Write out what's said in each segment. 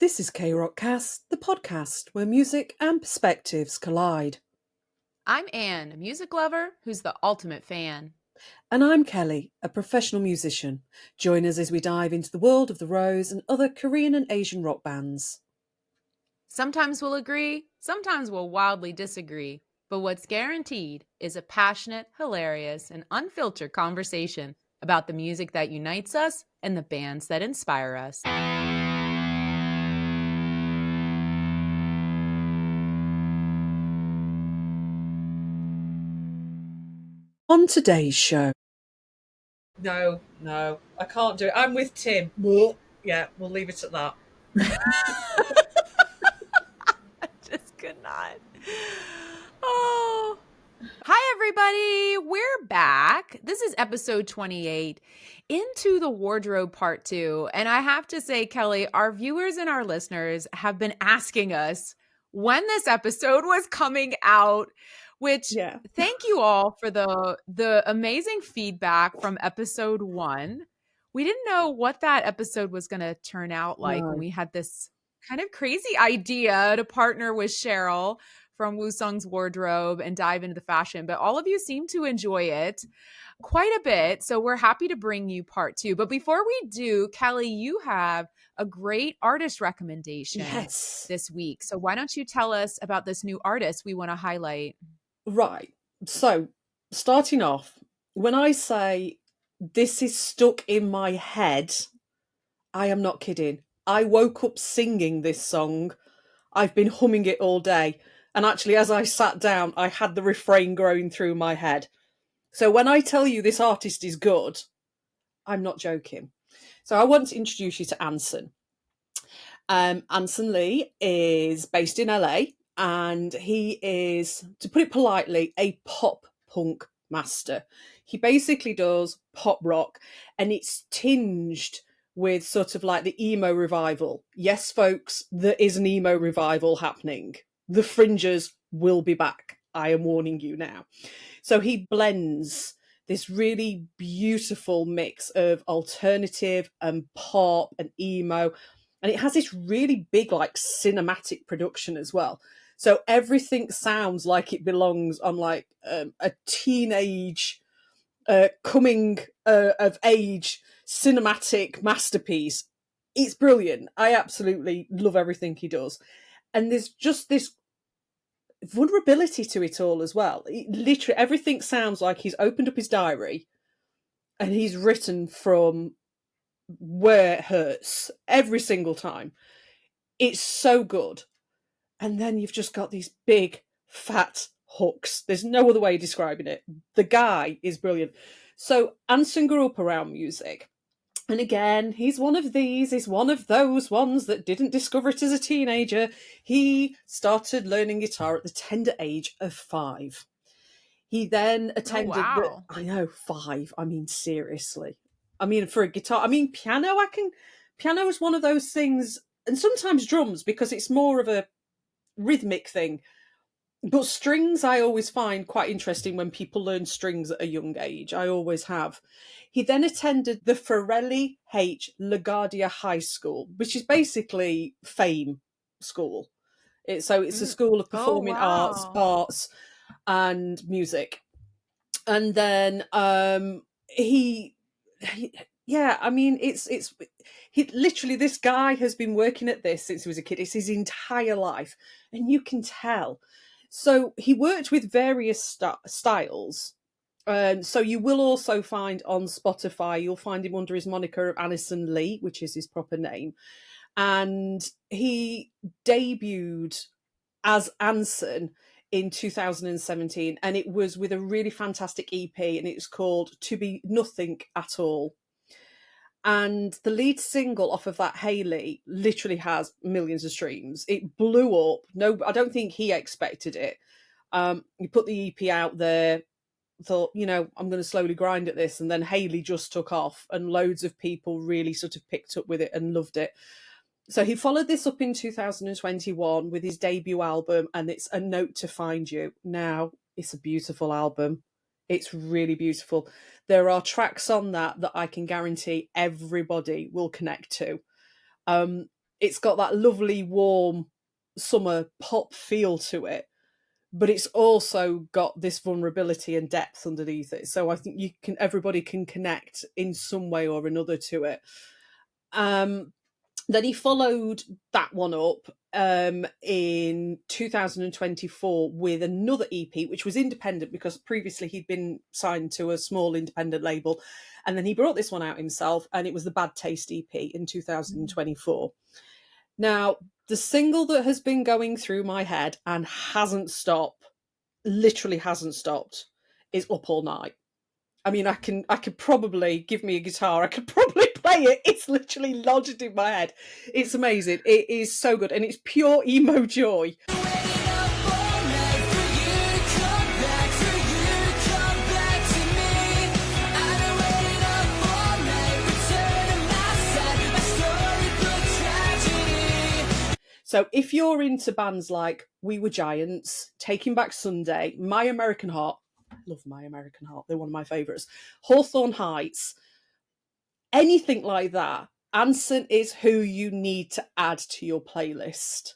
This is K-Rockcast, the podcast where music and perspectives collide. I'm Anne, a music lover who's the ultimate fan. And I'm Kelly, a professional musician. Join us as we dive into the world of the Rose and other Korean and Asian rock bands. Sometimes we'll agree, sometimes we'll wildly disagree, but what's guaranteed is a passionate, hilarious, and unfiltered conversation about the music that unites us and the bands that inspire us. On today's show. No, I can't do it. I'm with Tim. Yeah, we'll leave it at that. I just could not. Oh. Hi, everybody. We're back. This is episode 28, Into the Wardrobe Part 2. And I have to say, Kelly, our viewers and our listeners have been asking us when this episode was coming out, which thank you all for the amazing feedback from episode 1. We didn't know what that episode was going to turn out like when we had this kind of crazy idea to partner with Cheryl from Woosung's Wardrobe and dive into the fashion, but all of you seem to enjoy it quite a bit. So we're happy to bring you part 2. But before we do, Kelly, you have a great artist recommendation this week. So why don't you tell us about this new artist we want to highlight? Right. So starting off, when I say this is stuck in my head, I am not kidding. I woke up singing this song. I've been humming it all day. And actually, as I sat down, I had the refrain growing through my head. So when I tell you this artist is good, I'm not joking. So I want to introduce you to Anson. Anson Lee is based in LA, and he is, to put it politely, a pop punk master. He basically does pop rock, and it's tinged with sort of like the emo revival. Yes, folks, there is an emo revival happening. The Fringes will be back. I am warning you now. So he blends this really beautiful mix of alternative and pop and emo. And it has this really big, like, cinematic production as well. So everything sounds like it belongs on, like, a teenage coming of age cinematic masterpiece. It's brilliant. I absolutely love everything he does. And there's just this vulnerability to it all as well. Literally everything sounds like he's opened up his diary and he's written from where it hurts every single time. It's so good. And then you've just got these big fat hooks. There's no other way of describing it. The guy is brilliant. So Anson grew up around music. And again, he's one of these, he's one of those ones that didn't discover it as a teenager. He started learning guitar at the tender age of 5. He then attended I know, 5. I mean, seriously. I mean, for a guitar, I mean, piano is one of those things, and sometimes drums, because it's more of a rhythmic thing. But strings I always find quite interesting when people learn strings at a young age. I always have. He then attended the Forelli H. LaGuardia High School, which is basically fame school. It's a school of performing arts and music. And then he literally, this guy has been working at this since he was a kid. It's his entire life, and you can tell. So he worked with various styles. So you will also find on Spotify, you'll find him under his moniker of Anson Lee, which is his proper name. And he debuted as Anson in 2017, and it was with a really fantastic EP, and it's called To Be Nothing at All. And the lead single off of that, Hayley, literally has millions of streams. It blew up. No, I don't think he expected it. He put the EP out there, thought, I'm going to slowly grind at this. And then Hayley just took off, and loads of people really sort of picked up with it and loved it. So he followed this up in 2021 with his debut album, and it's A Note to Find You. Now, it's a beautiful album. It's really beautiful. There are tracks on that I can guarantee everybody will connect to. It's got that lovely, warm summer pop feel to it, but it's also got this vulnerability and depth underneath it. So I think everybody can connect in some way or another to it. Then he followed that one up in 2024 with another EP, which was independent because previously he'd been signed to a small independent label. And then he brought this one out himself, and it was the Bad Taste EP in 2024. Now, the single that has been going through my head and hasn't stopped, literally hasn't stopped, is Up All Night. I mean, I could probably give me a guitar. I could probably play it. It's literally lodged in my head. It's amazing. It is so good, and it's pure emo joy. So if you're into bands like We Were Giants, Taking Back Sunday, My American Heart, I love My American Heart, they're one of my favourites, Hawthorne Heights, anything like that, Anson is who you need to add to your playlist.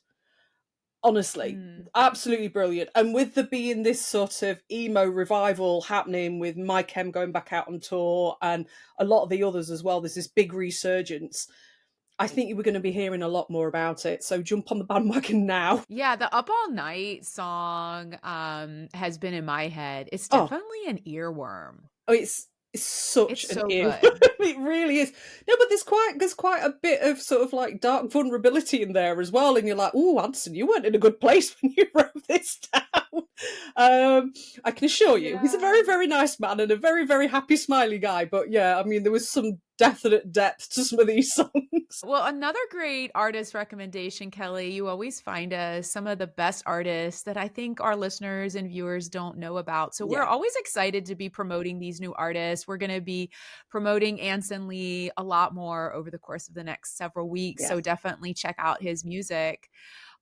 Honestly, absolutely brilliant. And with there being this sort of emo revival happening with My Chem going back out on tour and a lot of the others as well, there's this big resurgence. I think you were going to be hearing a lot more about it. So jump on the bandwagon now. Yeah, the Up All Night song has been in my head. It's definitely an earworm. Oh, it's such It's an so earworm. good. It really is. No, but there's quite a bit of sort of like dark vulnerability in there as well. And you're like, oh, Anson, you weren't in a good place when you wrote this down. I can assure you, he's a very, very nice man and a very, very happy, smiley guy. But yeah, I mean, there was some definite depth to some of these songs. Well, another great artist recommendation, Kelly, you always find us some of the best artists that I think our listeners and viewers don't know about. So we're always excited to be promoting these new artists. We're going to be promoting Anson Lee a lot more over the course of the next several weeks. Yeah. So definitely check out his music.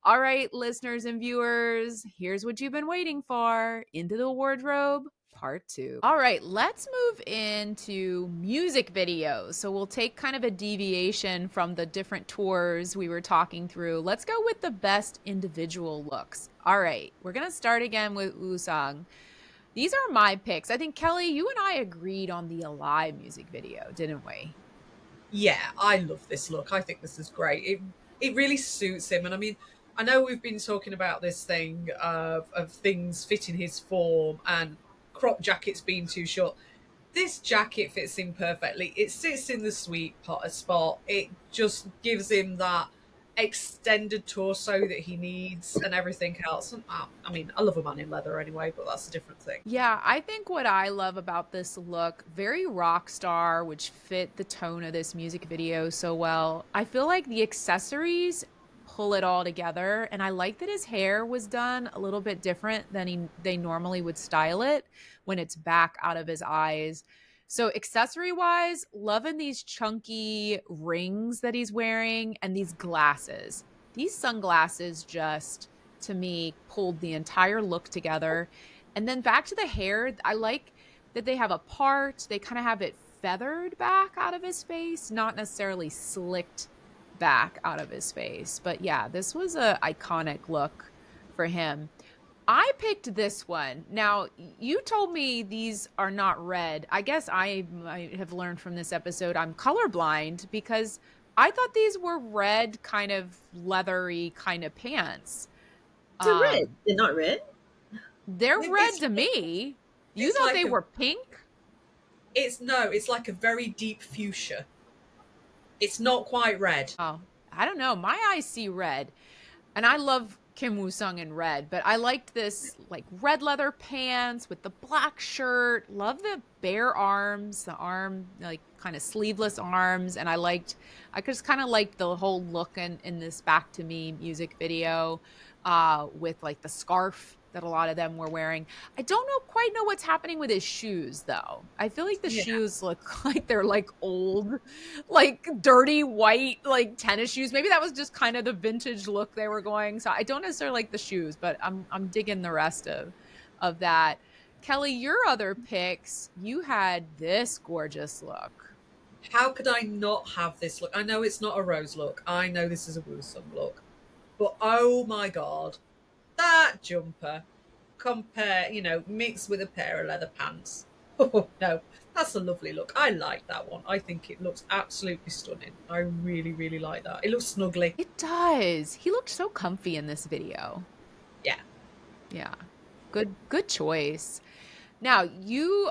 All right, listeners and viewers, here's what you've been waiting for. Into the Wardrobe Part 2. All right, let's move into music videos. So we'll take kind of a deviation from the different tours we were talking through. Let's go with the best individual looks. All right, we're going to start again with Woo-sung. These are my picks. I think, Kelly, you and I agreed on the Alive music video, didn't we? Yeah, I love this look. I think this is great. It really suits him. And I mean, I know we've been talking about this thing of things fitting his form and crop jackets being too short. This jacket fits him perfectly. It sits in the sweet spot. It just gives him that extended torso that he needs and everything else. And I mean, I love a man in leather anyway, but that's a different thing. Yeah, I think what I love about this look, very rock star, which fit the tone of this music video so well. I feel like the accessories pull it all together, and I like that his hair was done a little bit different than they normally would style it when it's back out of his eyes. So accessory wise, loving these chunky rings that he's wearing and these glasses. These sunglasses just, to me, pulled the entire look together. And then back to the hair, I like that they have a part, they kind of have it feathered back out of his face, not necessarily slicked back out of his face. But yeah, this was an iconic look for him. I picked this one. Now, you told me these are not red. I guess I might have learned from this episode I'm colorblind because I thought these were red, kind of leathery kind of pants. They're red. They're not red? They're red to me. You thought they were pink? It's like a very deep fuchsia. It's not quite red. Oh, I don't know. My eyes see red. And I love Kim Woo-sung in red, but I liked this like red leather pants with the black shirt. Love the bare arms, the arm, like kind of sleeveless arms. And I just kind of liked the whole look in this Back to Me music video with like the scarf that a lot of them were wearing. I don't quite know what's happening with his shoes though. I feel like the shoes look like they're like old, like dirty white, like tennis shoes. Maybe that was just kind of the vintage look they were going. So I don't necessarily like the shoes, but I'm digging the rest of that. Kelly, your other picks, you had this gorgeous look. how could I not have this look? I know it's not a Rose look. I know this is a Woosung look. But oh my God, that jumper mixed with a pair of leather pants. Oh no, that's a lovely look. I like that one. I think it looks absolutely stunning. I really, really like that. It looks snuggly. It does. He looked so comfy in this video. Yeah. Yeah. Good choice. Now,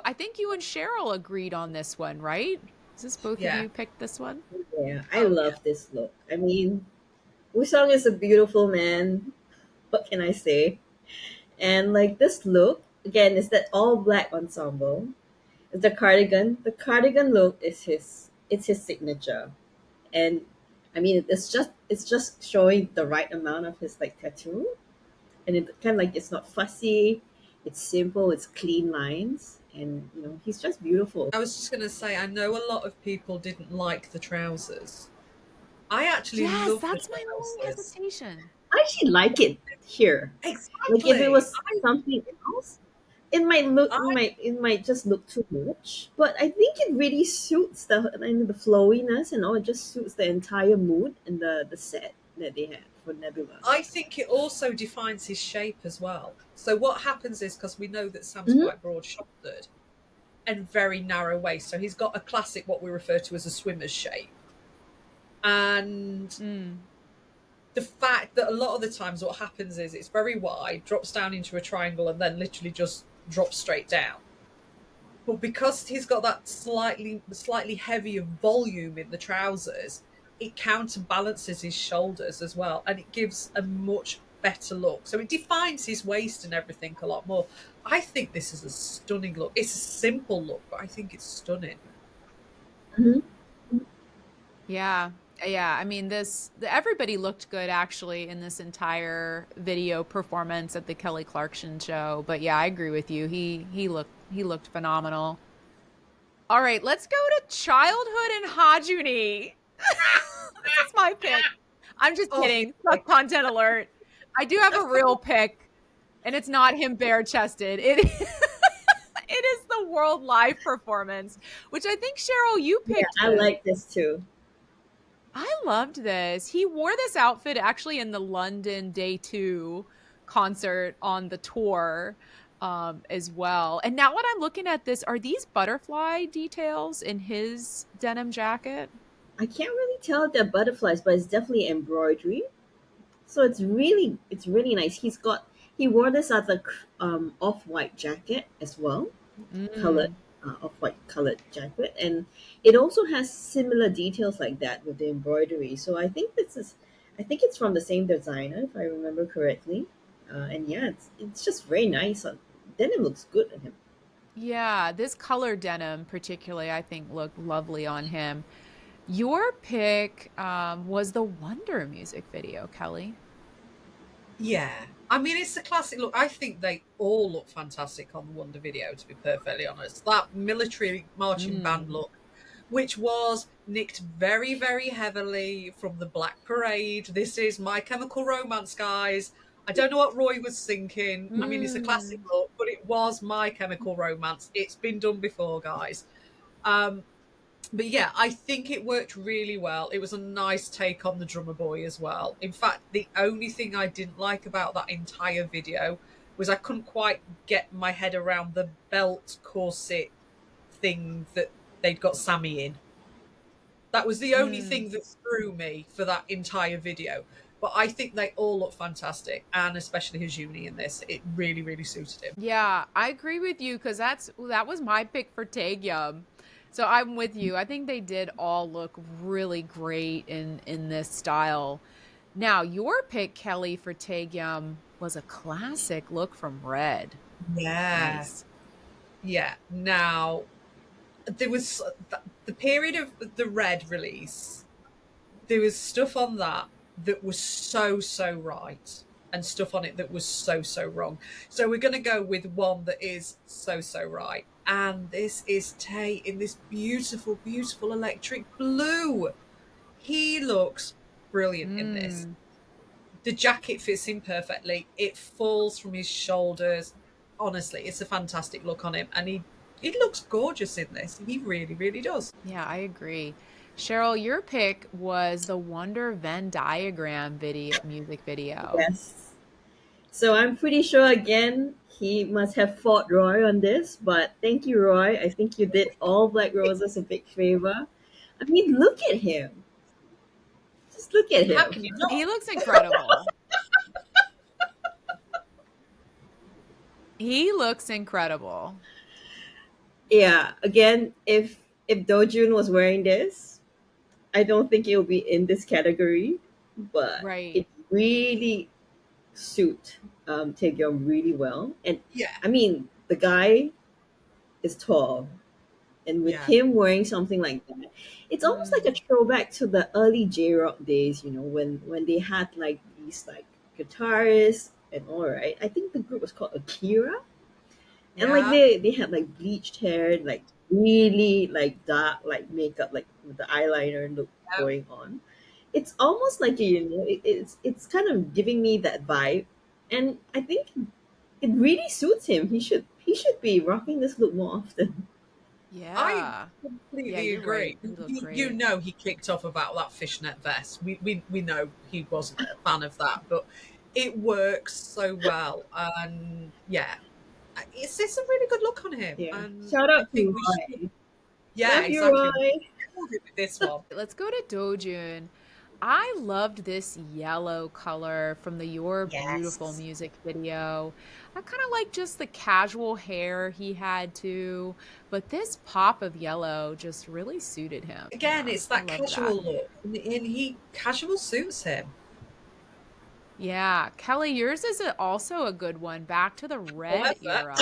I think you and Cheryl agreed on this one, right? Is this both of Yeah. you picked this one? Yeah, I Oh yeah. love this look. I mean, Wusong is a beautiful man. What can I say? And like this look, again, is that all black ensemble. The cardigan. The cardigan look is his signature. And I mean it's just showing the right amount of his like tattoo. And it kind of like it's not fussy, it's simple, it's clean lines, and he's just beautiful. I was just going to say, I know a lot of people didn't like the trousers. I actually Yes, love the that's my only trousers. hesitation. I actually like it here. Like if it Exactly. was something else, it might look I it might just look too much. But I think it really suits the flowiness and all. It just suits the entire mood and the set that they had for Nebula. I think it also defines his shape as well. So what happens is, because we know that Sam's Hmm. quite broad shouldered and very narrow waist, so he's got a classic what we refer to as a swimmer's shape. And Mm. the fact that a lot of the times what happens is it's very wide, drops down into a triangle, and then literally just drops straight down. But because he's got that slightly heavier volume in the trousers, it counterbalances his shoulders as well, and it gives a much better look. So it defines his waist and everything a lot more. I think this is a stunning look. It's a simple look, but I think it's stunning. Hmm. Yeah. Yeah, I mean everybody looked good actually in this entire video performance at the Kelly Clarkson show. But yeah, I agree with you. He looked phenomenal. All right, let's go to childhood and Hajuni. This is my pick. I'm just kidding. Obviously. Fuck content alert. I do have a Of real course. pick, and it's not him bare chested. It it is the World Live performance, which I think Cheryl, you Yeah, picked I this. like this too. I loved this. He wore this outfit actually in the London Day 2 concert on the tour as well. And now when I'm looking at this, are these butterfly details in his denim jacket? I can't really tell if they're butterflies, but it's definitely embroidery. So it's really nice. He wore this as a off-white jacket as well, colored Mm. off-white colored jacket, and it also has similar details like that with the embroidery. So I think it's from the same designer if I remember correctly. And yeah, it's just very nice. Then it looks good on him. Yeah, this color denim particularly, I think looked lovely on him. Your pick was the Wonder music video, Kelly. Yeah. I mean, it's a classic look. I think they all look fantastic on the Wonder video, to be perfectly honest. That military marching band Mm. look, which was nicked very, very heavily from the Black Parade. This is My Chemical Romance, guys. I don't know what Roy was thinking. I mean, it's a classic Mm. look, but it was My Chemical Romance. It's been done before, guys. Um, but yeah, I think it worked really well. It was a nice take on the drummer boy as well. In fact, the only thing I didn't like about that entire video was I couldn't quite get my head around the belt corset thing that they'd got Sammy in. That was the only Mm. thing that threw me for that entire video. But I think they all look fantastic, and especially his uni in this. It really, really suited him. Yeah, I agree with you because that was my pick for Taegyum. So I'm with you. I think they did all look really great in this style. Now, your pick, Kelly, for Taegyum was a classic look from Red. Yeah. Nice. Yeah. Now, there was the period of the Red release, there was stuff on that was so right, and stuff on it that was so wrong. So we're going to go with one that is so right, and this is Tay in this beautiful electric blue. He looks brilliant in this. Mm. The jacket fits him perfectly. It falls from his shoulders. Honestly, it's a fantastic look on him, and He looks gorgeous in this. He really, really does. Yeah, I agree. Cheryl, your pick was the Wonder Venn diagram music video. Yes. So I'm pretty sure again he must have fought Roy on this, but thank you, Roy. I think you did all Black Roses a big favor. I mean, look at him. Just look at How can you him. not? He looks incredible. He looks incredible. Yeah. Again, if Dojun was wearing this, I don't think it will be in this category, but Right. it really suit Taegyeon really well. And Yeah, I mean, the guy is tall, and with yeah, him wearing something like that, it's almost like a Mm, throwback to the early J Rock days. You know, when they had like these like guitarists and all right. I think the group was called Akira, and like yeah. they had like bleached hair, like really like dark like makeup, like with the eyeliner look going on. It's almost like it's kind of giving me that vibe, and I think it really suits him. He should be rocking this look more often. I yeah. Yeah, completely you're right. agree. He looked You great. know he kicked off about that fishnet vest. We know he wasn't a fan of that, but it works so well. And yeah, it's a really good look on him. Yeah. And Shout I out think to we should, Roy. yeah, Love you, exactly. We Roy. nailed it with this one. Let's go to Dojun. I loved this yellow color from the Your Beautiful Yes. music video. I kind of like just the casual hair he had too, but this pop of yellow just really suited him. Again, Yeah, it's I that love that. casual look, and he casual suits him. Yeah, Kelly, yours is also a good one. Back to the red However, era.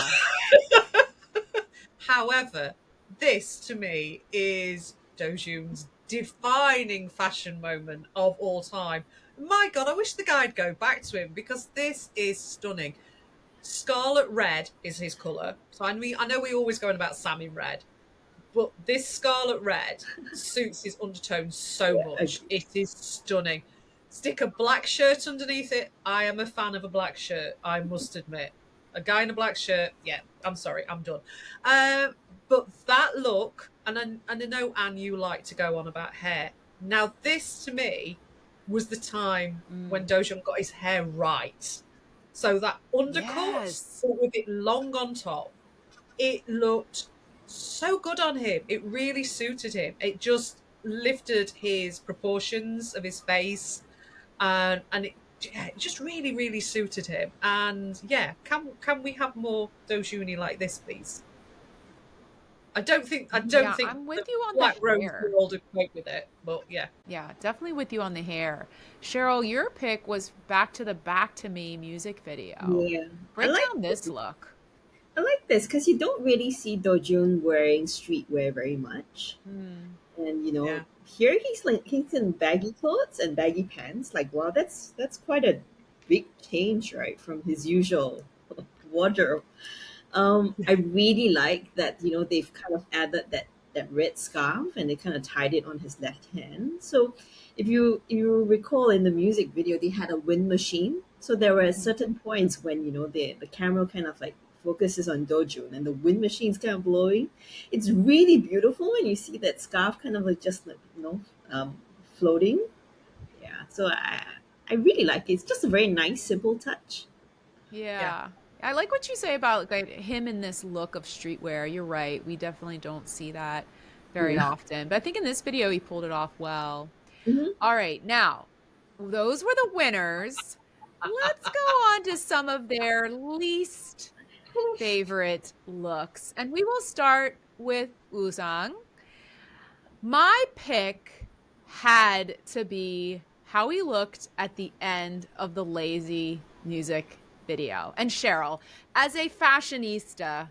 however, this to me is Dojun's defining fashion moment of all time. My God, I wish the guy'd go back to him because this is stunning. Scarlet red is his colour. So I mean, I know we always go on about salmon red, but this scarlet red suits his undertone so Yeah, much. agree. It is stunning. Stick a black shirt underneath it. I am a fan of a black shirt, I must admit. A guy in a black shirt, yeah, I'm sorry, I'm done. Um, but that look, and I know, Anne, you like to go on about hair. Now, this to me was the time when Mm. Dojun got his hair right. So that undercut, Yes. but with it long on top, it looked so good on him. It really suited him. It just lifted his proportions of his face, and it, yeah, it just really, really suited him. And yeah, can we have more Dojuni like this, please? I don't Yeah, think I'm the with you on the Black Rose hair. world would cope with it, but yeah, Yeah, definitely with you on the hair. Cheryl, your pick was Back to Me music video. Yeah. I Break like down this look. I like this because you don't really see Dojun wearing streetwear very much. Hmm. And yeah, here he's in baggy clothes and baggy pants. Like wow, that's quite a big change, right, from his usual wardrobe. I really like that, they've kind of added that red scarf and they kind of tied it on his left hand. So if you recall in the music video, they had a wind machine. So there were certain points when, the camera kind of like focuses on Dojun and the wind machine's kind of blowing. It's really beautiful when you see that scarf kind of like just like, floating. Yeah. So I really like it. It's just a very nice, simple touch. yeah, Yeah. I like what you say about like him in this look of streetwear. You're right. We definitely don't see that very Yeah. often. But I think in this video he pulled it off well. Hmm. All right. Now, those were the winners. Let's go on to some of their least favorite looks. And we will start with Usang. My pick had to be how he looked at the end of the Lazy music video. And Cheryl, as a fashionista,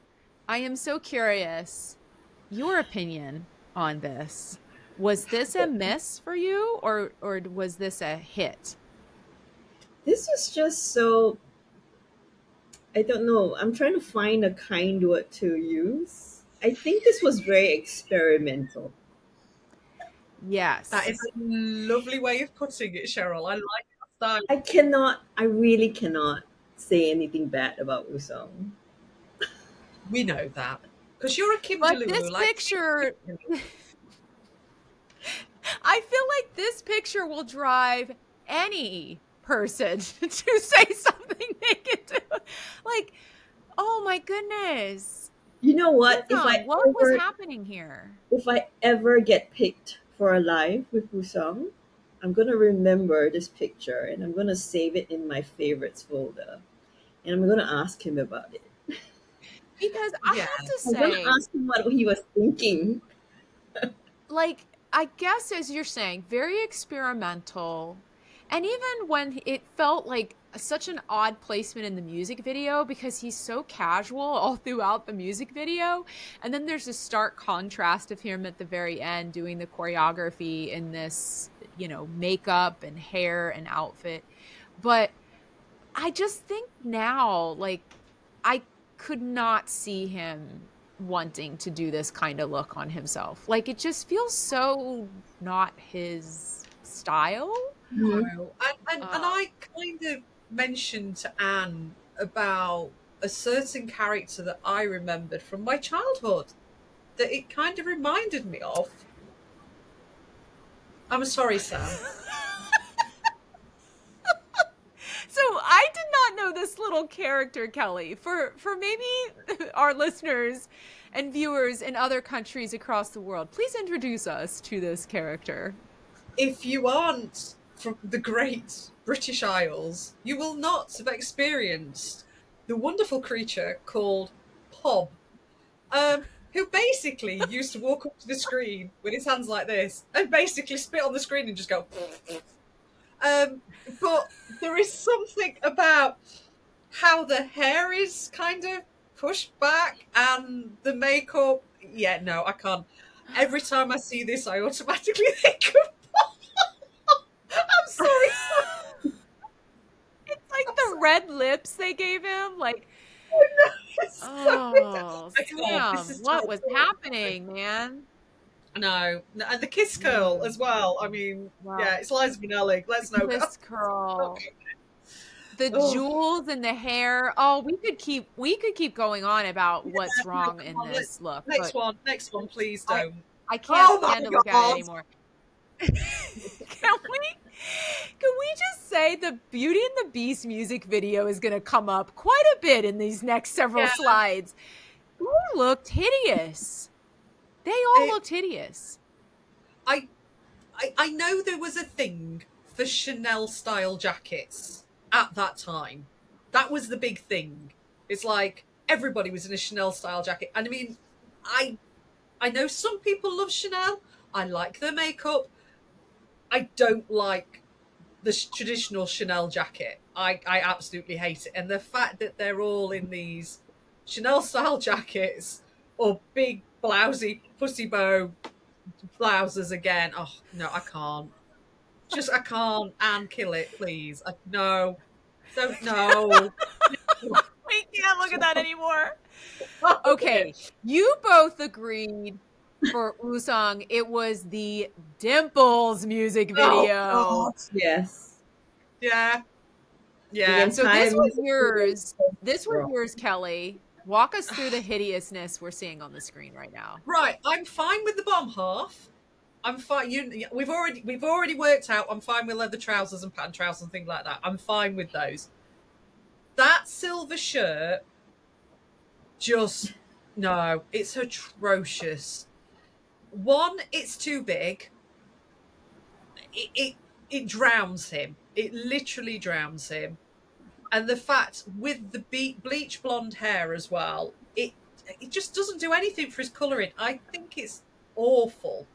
I am so curious your opinion on this. Was this a miss for you or was this a hit? This is just so I don't know. I'm trying to find a kind word to use. I think this was very experimental. that Yes. is a lovely way of putting it, Cheryl. I like that style. I really cannot say anything bad about Usong. We know that. Because you're a Kim But Delulu, this like. picture, I feel like this picture will drive any person to say something negative. Like, oh my goodness. You know what? Wusong, what was happening here? If I ever get picked for a live with Wusong, I'm gonna remember this picture and I'm gonna save it in my favorites folder. And I'm gonna ask him about it. Because I Yeah. have to I'm gonna say, ask him what he was thinking. like, I guess as you're saying, very experimental. And even when it felt like such an odd placement in the music video because he's so casual all throughout the music video. And then there's a stark contrast of him at the very end doing the choreography in this, makeup and hair and outfit. But I just think now, like, I could not see him wanting to do this kind of look on himself. Like, it just feels so not his style. Mhm. No. And Uh, I kind of mentioned to Anne about a certain character that I remembered from my childhood that it kind of reminded me of. I'm sorry, Sam. So I did not know this little character, Kelly. For maybe our listeners and viewers in other countries across the world, please introduce us to this character. If you aren't from the great British Isles, you will not have experienced the wonderful creature called Pob, who basically used to walk up to the screen with his hands like this and basically spit on the screen and just go. Um, but there is something about how the hair is kind of pushed back and the makeup. Yeah, no, I can't. Every time I see this, I automatically think of. I'm sorry, Sam. It's like I'm the sorry. red lips they gave him. Like, It's so oh, I can't. This Sam, is what terrible. was happening, man? No, and the kiss curl as well. I mean, Wow. yeah, it's Liza Minnelli. Let's no go. Kiss curl. The Oh, jewels in the hair. Oh, we could keep going on about yeah, what's no, wrong come in on. this look, Next but one. Next one, please I don't. I can't Oh my stand to look at it God. anymore. Can we just say the Beauty and the Beast music video is going to come up quite a bit in these next several Yeah, slides? They looked hideous. They all it, looked hideous. I I know there was a thing for Chanel style jackets at that time. That was the big thing. It's like everybody was in a Chanel style jacket. And I mean, I I know some people love Chanel. I like their makeup. I don't like the traditional Chanel jacket. I absolutely hate it. And the fact that they're all in these Chanel style jackets or big blousy pussy bow blouses again. Oh no, I can't. Just I can't. And kill it, please. No, don't know. We can't look at that anymore. Stop Okay, it. you both agreed for Usong it was the Dimples music Oh video. God. Yes. Yeah, The yeah. So entire this was music video is yours. so This was wrong. yours, Kelly. Walk us through the hideousness we're seeing on the screen right now. Right. I'm fine with the bottom half. I'm fine. We've already worked out. I'm fine with leather trousers and pattern trousers and things like that. I'm fine with those. That silver shirt, just no. It's atrocious. One, it's too big. It drowns him. It literally drowns him. And the fact with the bleach blonde hair as well, it just doesn't do anything for his colouring. I think it's awful.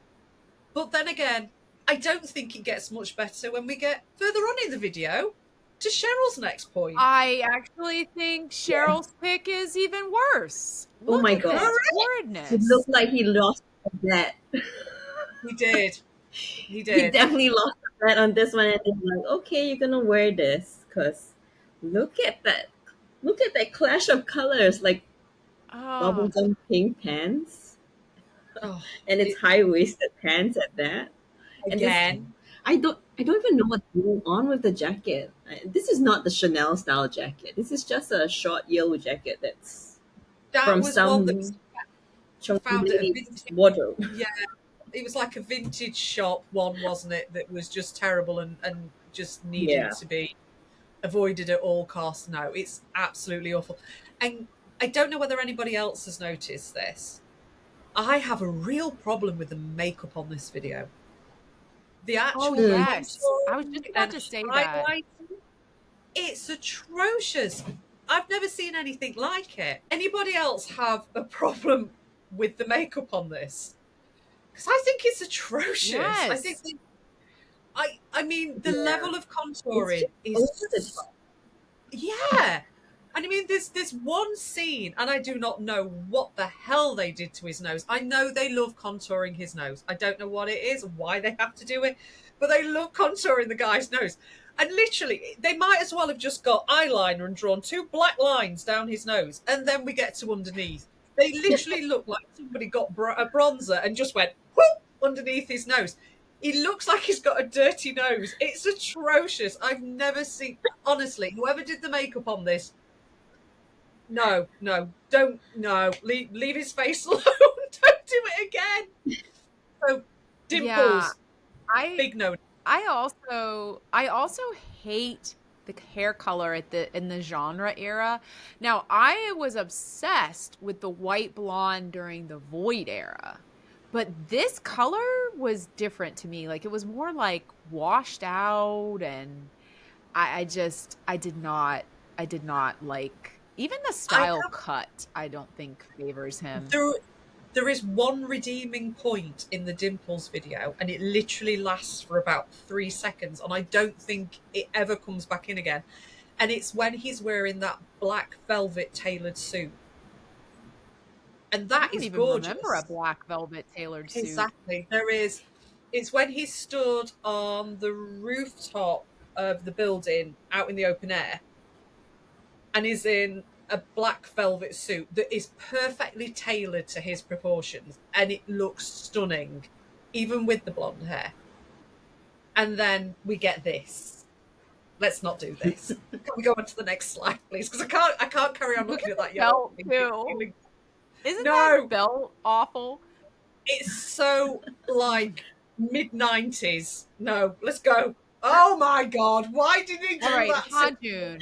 But then again, I don't think it gets much better when we get further on in the video to Cheryl's next point. I actually think Yeah. Cheryl's pick is even worse. Oh Look my at this god. Correct. It horridness. looked like he lost a bet. He did. He He did. definitely lost a bet on this one and he's like, okay, you're gonna wear this because look at that. Look at that clash of colors, like Oh, bubblegum pink pants. Oh, And it's high waisted pants at that. And this again, I don't even know what's going on with the jacket. This is not the Chanel style jacket. This is just a short yellow jacket that's that from was one that was some Chunky found at a lady's vintage. wardrobe. Yeah, it was like a vintage shop one, wasn't it? That was just terrible and just needed Yeah. to be avoided at all costs. No, it's absolutely awful. And I don't know whether anybody else has noticed this. I have a real problem with the makeup on this video. The Oh, actual Mm. yes. I was contouring just about and to say that. highlighting, it's atrocious. I've never seen anything like it. Anybody else have a problem with the makeup on this? Because I think it's atrocious. I think Yes. I mean the Yeah. level of It's contouring just over the is, top. yeah. And I mean, there's one scene, and I do not know what the hell they did to his nose. I know they love contouring his nose. I don't know what it is, why they have to do it, but they love contouring the guy's nose. And literally, they might as well have just got eyeliner and drawn two black lines down his nose, and then we get to underneath. They literally look like somebody got a bronzer and just went whoop underneath his nose. He looks like he's got a dirty nose. It's atrocious. I've never seen, honestly, whoever did the makeup on this, no, no, don't, no, leave his face alone. Don't do it again. So, Yeah. dimples, I big no. I also hate the hair color in the genre era. Now, I was obsessed with the white blonde during the Void era. But this color was different to me. Like it was more like washed out and I did not like even the I style have cut, I don't think favors him. there. There is one redeeming point in the dimples video, and it literally lasts for about 3 seconds, and I don't think it ever comes back in again. And it's when he's wearing that black velvet tailored suit, and I that don't is even remember a gorgeous. black velvet tailored suit. Exactly. There is. It's when he stood on the rooftop of the building out in the open air and is in a black velvet suit that is perfectly tailored to his proportions and it looks stunning, even with the blonde hair. And then we get this. Let's not do this. Can we go on to the next slide, please? Because I can't carry on Look looking at at the that yellow belt thing. too. Isn't that No, belt awful? it's so like mid-90s. No, let's go. Oh my god, why did he All do right, that to Hajun.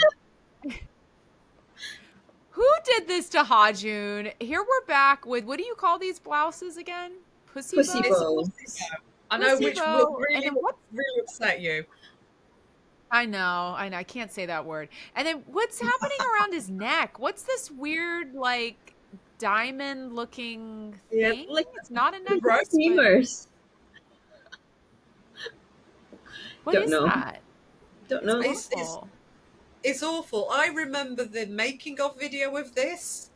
Who did this to Hajun? Here we're back with, what do you call these blouses again? Pussy Pussy It's bow? a bow. pussy bow. I know, Pussy which will bow. And really then what? really upset you. I know, I can't say that word. And then what's happening around his neck? What's this weird, like, diamond looking Yeah, thing? like It's not a Right? necklace, but streamers. what Don't is know. that? Don't It's know. awful. It's awful. I remember the making of video of this,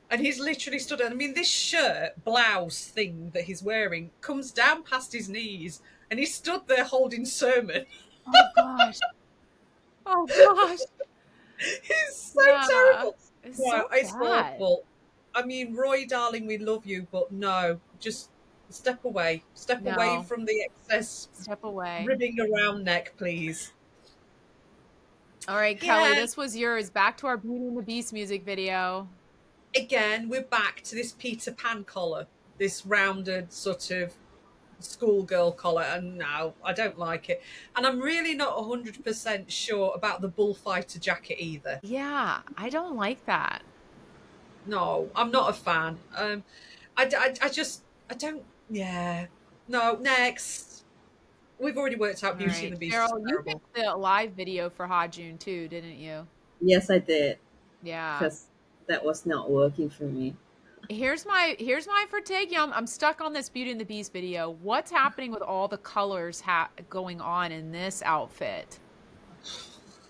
and he's literally stood. I mean, this shirt blouse thing that he's wearing comes down past his knees, and he stood there holding sermon. Oh gosh. Oh gosh. It's so Yeah. terrible. It's No, so it's bad. awful. I mean, Roy, darling, we love you, but no, just step away. Step away No. from the excess Step away. ribbing around neck, please. All right, Kelly, Yeah, this was yours. Back to our Beauty and the Beast music video. again, we're back to this Peter Pan collar, this rounded sort of schoolgirl collar, and no, I don't like it. And I'm really not 100% sure about the bullfighter jacket either. Yeah, I don't like that. No, I'm not a fan. I just, I don't, yeah. No, next. We've already worked out All Beauty and right. the Beast is Cheryl, you terrible. picked the live video for Hajun too, didn't you? Yes, I did. Yeah. Because that was not working for me. Here's my for taking. I'm stuck on this Beauty and the Beast video. What's happening with all the colors going on in this outfit?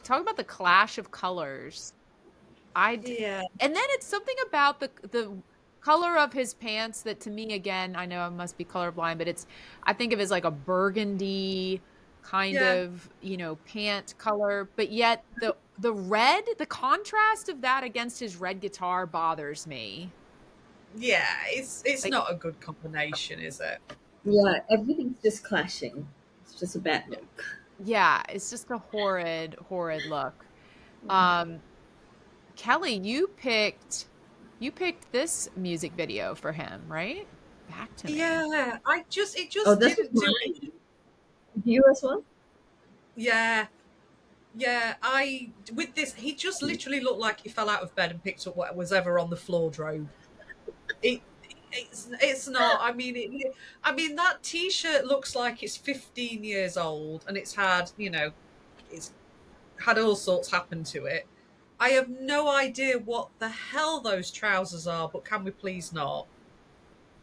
Talk about the clash of colors. Yeah, And then it's something about the color of his pants that, to me, again, I know I must be colorblind, but I think of it as like a burgundy kind yeah, of, pant color, but yet the red, the contrast of that against his red guitar bothers me. yeah. It's Like, not a good combination, is it? Yeah, everything's just clashing. It's just a bad look. yeah, it's just a horrid, horrid look. Um, Kelly, you picked You picked this music video for him, right? Back to Me. Yeah, it Oh, just this was didn't do it. mine. You as well? Yeah, yeah. I with this, he just literally looked like he fell out of bed and picked up what was ever on the wardrobe. It it's not. I mean that T-shirt looks like it's 15 years old, and it's had it's had all sorts happen to it. I have no idea what the hell those trousers are, but can we please not?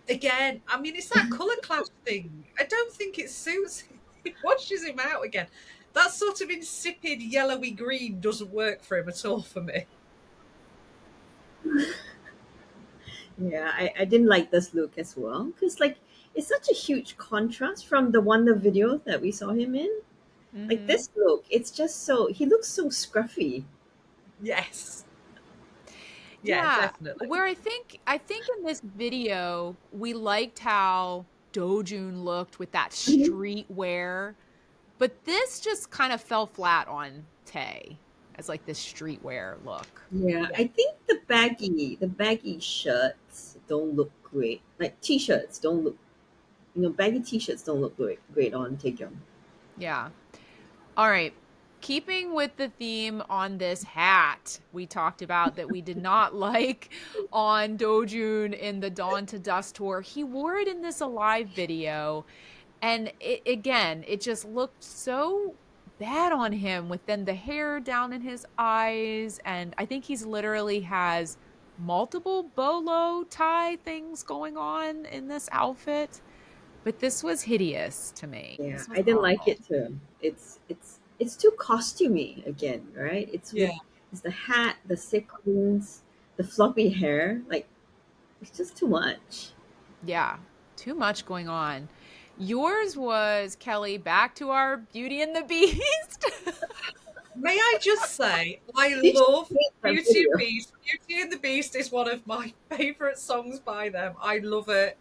Again, I mean, it's that colour clash thing. I don't think it suits him. It washes him out again. That sort of insipid yellowy green doesn't work for him at all for me. Yeah, I didn't like this look as well because like it's such a huge contrast from the Wonder video that we saw him in. Like Mm-hmm. this look, it's just so he looks so scruffy. Yes. Yeah, Yeah, definitely. where I think in this video we liked how Dojun looked with that Mhm. streetwear, but this just kind of fell flat on Tay as like this streetwear look. Yeah, Yeah. I think the baggy shirts don't look great. Like t-shirts don't look, baggy t-shirts don't look great on Taekyung. Yeah. All right. Keeping with the theme on this hat, we talked about that we did not like on Dojun in the Dawn to Dust tour. He wore it in this Alive video. And again, it just looked so bad on him with then the hair down in his eyes. And I think he's literally has multiple bolo tie things going on in this outfit. But this was hideous to me. Yeah, This was I didn't like awful. it too. It's too costumey again, right? Yeah. It's the hat, the sequins, the floppy hair. Like it's just too much. Yeah, too much going on. Yours was, Kelly, back to our Beauty and the Beast. May I just say, I Did you love hate that Beauty and video? Beast. Beauty and the Beast is one of my favourite songs by them. I love it.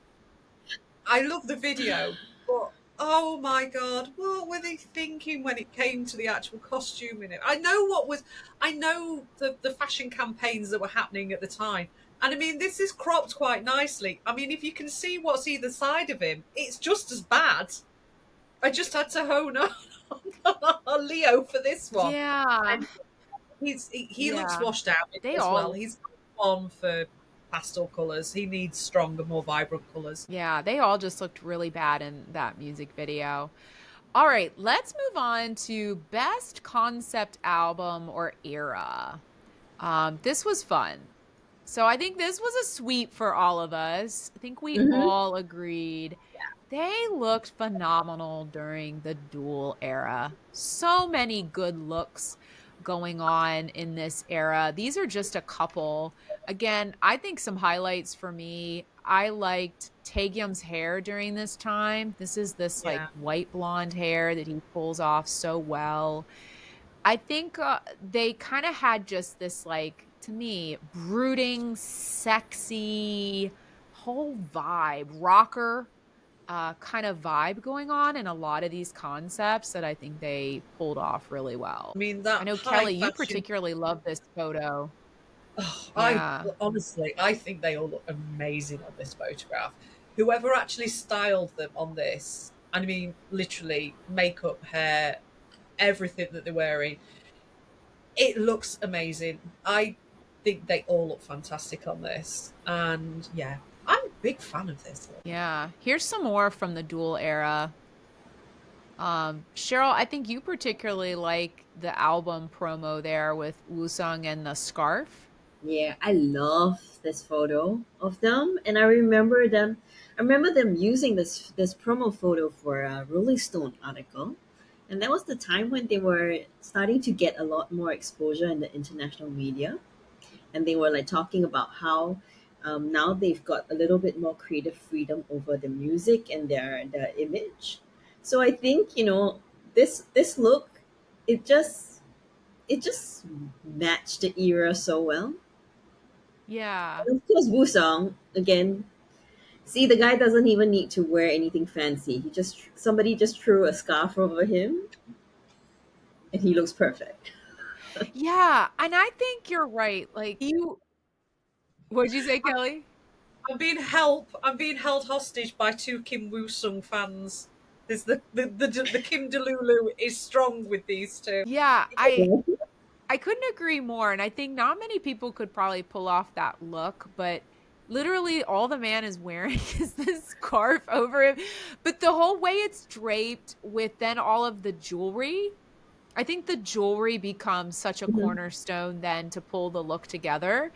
I love the video, but oh my god, what were they thinking when it came to the actual costume in it? I know the fashion campaigns that were happening at the time. And I mean, this is cropped quite nicely. I mean, if you can see what's either side of him, it's just as bad. I just had to hone on Leo for this one. Yeah, And he looks yeah. washed out They as well. all, He's on for pastel colours. He needs stronger, more vibrant colours. yeah, they all just looked really bad in that music video. All right, let's move on to best concept album or era. This was fun. So I think this was a sweep for all of us. I think we Mm-hmm. all agreed they looked phenomenal during the dual era. So many good looks going on in this era. These are just a couple. Again, I think some highlights for me. I liked Taegyum's hair during this time. This is this like Yeah. white blonde hair that he pulls off so well. I think they kind of had just this, like, to me, brooding, sexy whole vibe, rocker kind of vibe going on in a lot of these concepts that I think they pulled off really well. I mean, I that know, high Kelly, you fashion. particularly love this photo. Oh, I Yeah. honestly, I think they all look amazing on this photograph. Whoever actually styled them on this, and I mean, literally, makeup, hair, everything that they're wearing, it looks amazing. I think they all look fantastic on this. And yeah, I'm a big fan of this look. Yeah. Here's some more from the dual era. Cheryl, I think you particularly like the album promo there with Wusung and the scarf. Yeah, I love this photo of them, and I remember them. I remember them using this promo photo for a Rolling Stone article, and that was the time when they were starting to get a lot more exposure in the international media, and they were like talking about how now they've got a little bit more creative freedom over the music and their image. So I think this look, it just matched the era so well. Yeah. Of course, Wusong again. See, the guy doesn't even need to wear anything fancy. Somebody just threw a scarf over him, and he looks perfect. Yeah, and I think you're right. Like What'd you say, Kelly? I'm being held hostage by two Kim Woo Sung fans. There's the Kim Delulu is strong with these two. Yeah, I Yeah. I couldn't agree more. And I think not many people could probably pull off that look, but literally all the man is wearing is this scarf over him. But the whole way it's draped with then all of the jewelry, I think the jewelry becomes such a Mhm. cornerstone then to pull the look together.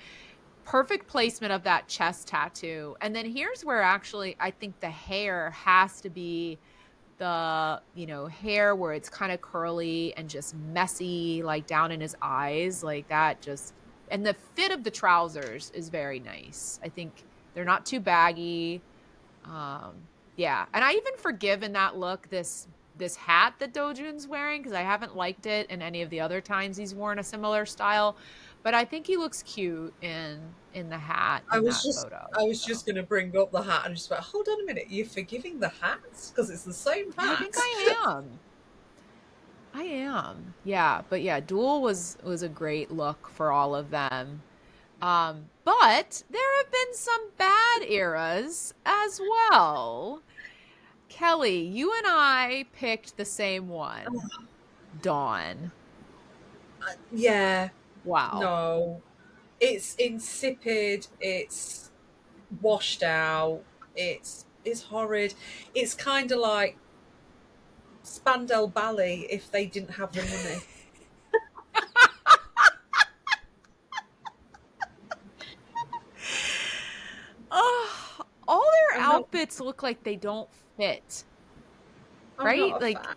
Perfect placement of that chest tattoo. And then here's where actually I think the hair has to be the, hair where it's kind of curly and just messy, like down in his eyes, like that just, and the fit of the trousers is very nice. I think they're not too baggy. Yeah. And I even forgive in that look this hat that Dojun's wearing because I haven't liked it in any of the other times he's worn a similar style. But I think he looks cute in the hat I in was that just photo. I was So just going to bring up the hat and just went, hold on a minute, you're forgiving the hats because it's the same I think hat. I am. I am. Yeah, but yeah, Duel was a great look for all of them. But there have been some bad eras as well. Kelly, you and I picked the same one. Dawn. Yeah, Wow. no, it's insipid. It's washed out. It's horrid. It's kind of like Spandau Ballet if they didn't have the money. Oh, all their I'm not. outfits look like they don't fit, I'm right? not a Like fan.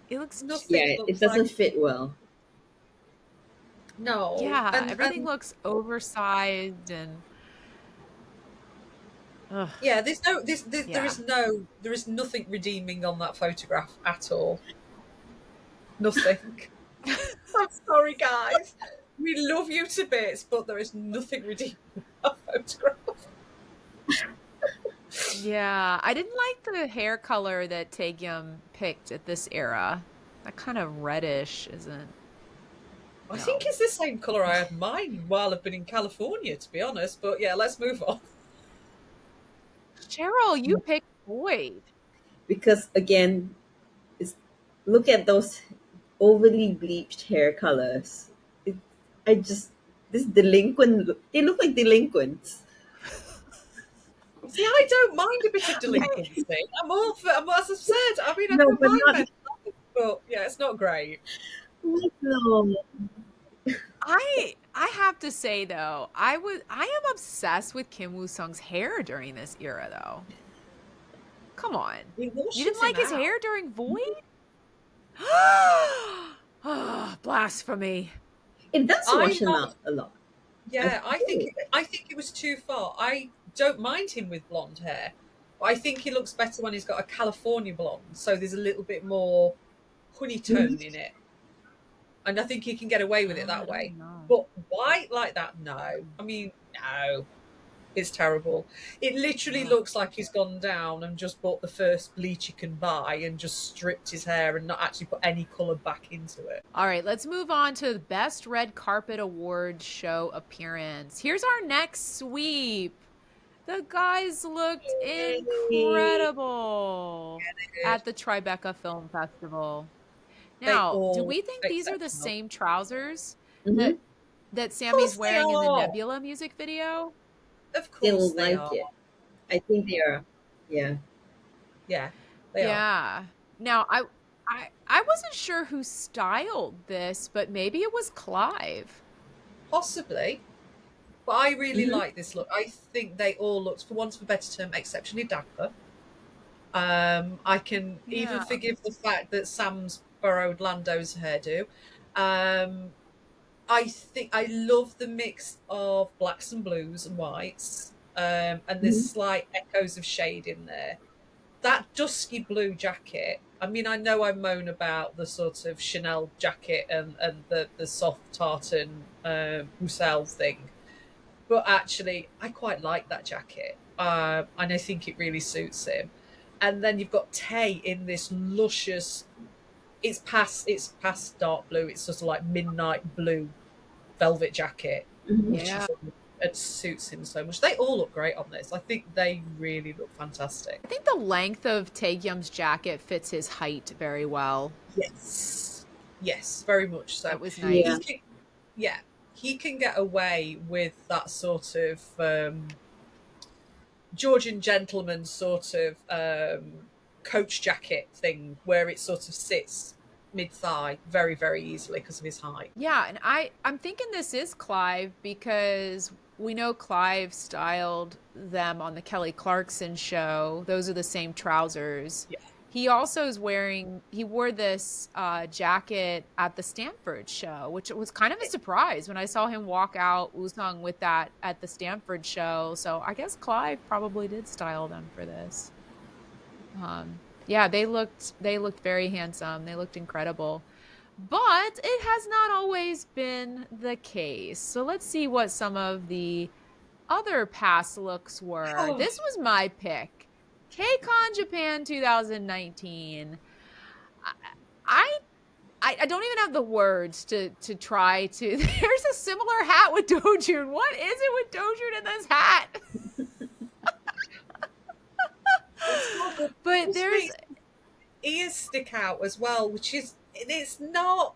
it looks Nothing Yeah, it looks like doesn't fit well. no. yeah, And everything looks oversized and ugh, yeah, there's no yeah. there is nothing redeeming on that photograph at all. Nothing. I'm sorry, guys. We love you to bits, but there is nothing redeeming on that photograph. Yeah, I didn't like the hair color that Taegyum picked at this era. That kind of reddish isn't. I think No. it's the same colour I had mine while I've been in California, to be honest. But yeah, let's move on. Cheryl, you picked Boyd. Because again, it's, look at those overly bleached hair colors. It, I just this delinquent. They look like delinquents. See, I don't mind a bit of delinquency. I'm all for, as I've said, I mean, I No, don't but mind not mental health, but yeah, it's not great. no. I have to say though, I am obsessed with Kim Woo Sung's hair during this era though. Come on. It You didn't washes him like his out. hair during Void? Ah, blasphemy. It does I wash him like, out a lot. I yeah, feel it. I think it was too far. I don't mind him with blonde hair, but I think he looks better when he's got a California blonde. So there's a little bit more honey tone Mhm. in it, and I think he can get away with it Oh, I that way. don't know. But white like that, no. I mean, no. It's terrible. It literally Ugh. looks like he's gone down and just bought the first bleach he can buy and just stripped his hair and not actually put any colour back into it. All right, let's move on to the Best Red Carpet Award Show Appearance. Here's our next sweep. The guys looked Yay. incredible at the Tribeca Film Festival. They Now, do all we think these are the exceptional. same trousers Mm-hmm. that Of Sammy's course they wearing in the are. Nebula music video? Of They course will they like are. it. I think they are. Yeah. Yeah, they are. Yeah. Now, I wasn't sure who styled this, but maybe it was Clive. Possibly. But I really Mm-hmm. like this look. I think they all looked, for want of a better term, exceptionally dapper. I can even Yeah. forgive the fact that Sam's borrowed Lando's hairdo. Um, I think I love the mix of blacks and blues and whites, and there's Mm-hmm. slight echoes of shade in there. That dusky blue jacket. I mean, I know I moan about the sort of Chanel jacket and the soft tartan Roussel thing, but actually, I quite like that jacket, and I think it really suits him. And then you've got Tay in this luscious. It's past dark blue. It's sort of like midnight blue velvet jacket, Mm-hmm. which Yeah. is it suits him so much. They all look great on this. I think they really look fantastic. I think the length of Taekyum's jacket fits his height very well. Yes. Yes, very much so. That was Yeah. He nice. can, yeah, he can get away with that sort of Georgian gentleman sort of coach jacket thing where it sort of sits mid thigh very, very easily because of his height. Yeah, and I'm thinking this is Clive because we know Clive styled them on the Kelly Clarkson show. Those are the same trousers. Yeah. He also is wearing, he wore this jacket at the Stanford show, which was kind of a surprise when I saw him walk out Usong with that at the Stanford show. So I guess Clive probably did style them for this. Yeah, they looked very handsome. They looked incredible. But it has not always been the case. So let's see what some of the other past looks were. Oh, This was my pick. KCON Japan 2019. I I, I don't even have the words to try to. There's a similar hat with Dojun. What is it with Dojun in this hat? it's not good. But This there's makes ears stick out as well, which is it's not.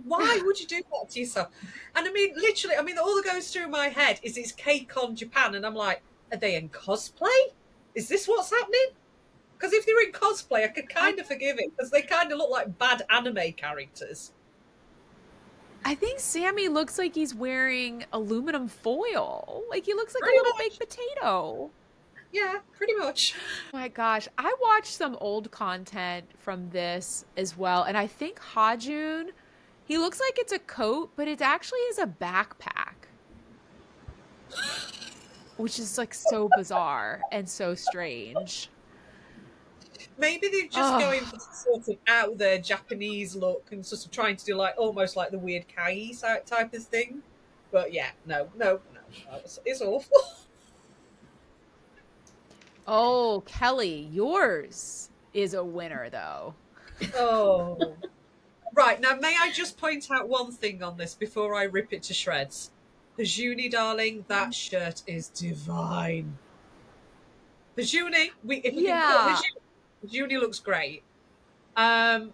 Why would you do that to yourself? And I mean, literally, I mean, all that goes through my head is it's KCON Japan, and I'm like, are they in cosplay? Is this what's happening? Because if they're in cosplay, I could kind of forgive it because they kind of look like bad anime characters. I think Sammy looks like he's wearing aluminum foil. Like he looks like a Pretty little much. baked potato. Yeah, pretty much. Oh my gosh, I watched some old content from this as well, and I think Hajun, he looks like it's a coat, but it actually is a backpack, which is like so bizarre and so strange. Maybe they're just Oh, going for the sort of out there Japanese look and sort of trying to do like almost like the weird kawaii type of thing. But yeah, no, it's awful. oh, Kelly, yours is a winner though. Oh. Right, now may I just point out one thing on this before I rip it to shreds? Hajuni, darling, that shirt is divine. Hajuni, if we can call Yeah, Hajuni looks great. Um,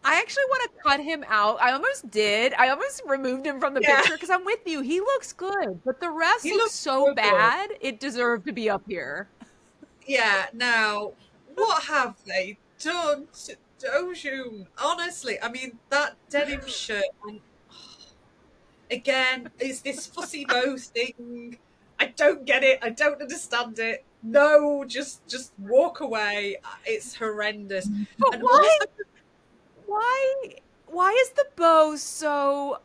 I actually want to cut him out. I almost did. I almost removed him from the yeah, picture because I'm with you. He looks good, but the rest he looks looks so so good. bad. It deserved to be up here. Yeah, now, what have they done to Dojun? Honestly, I mean, that denim shirt, and again, is this fussy bow thing. I don't get it. I don't understand it. No, just walk away. It's horrendous. But And also, why why is the bow so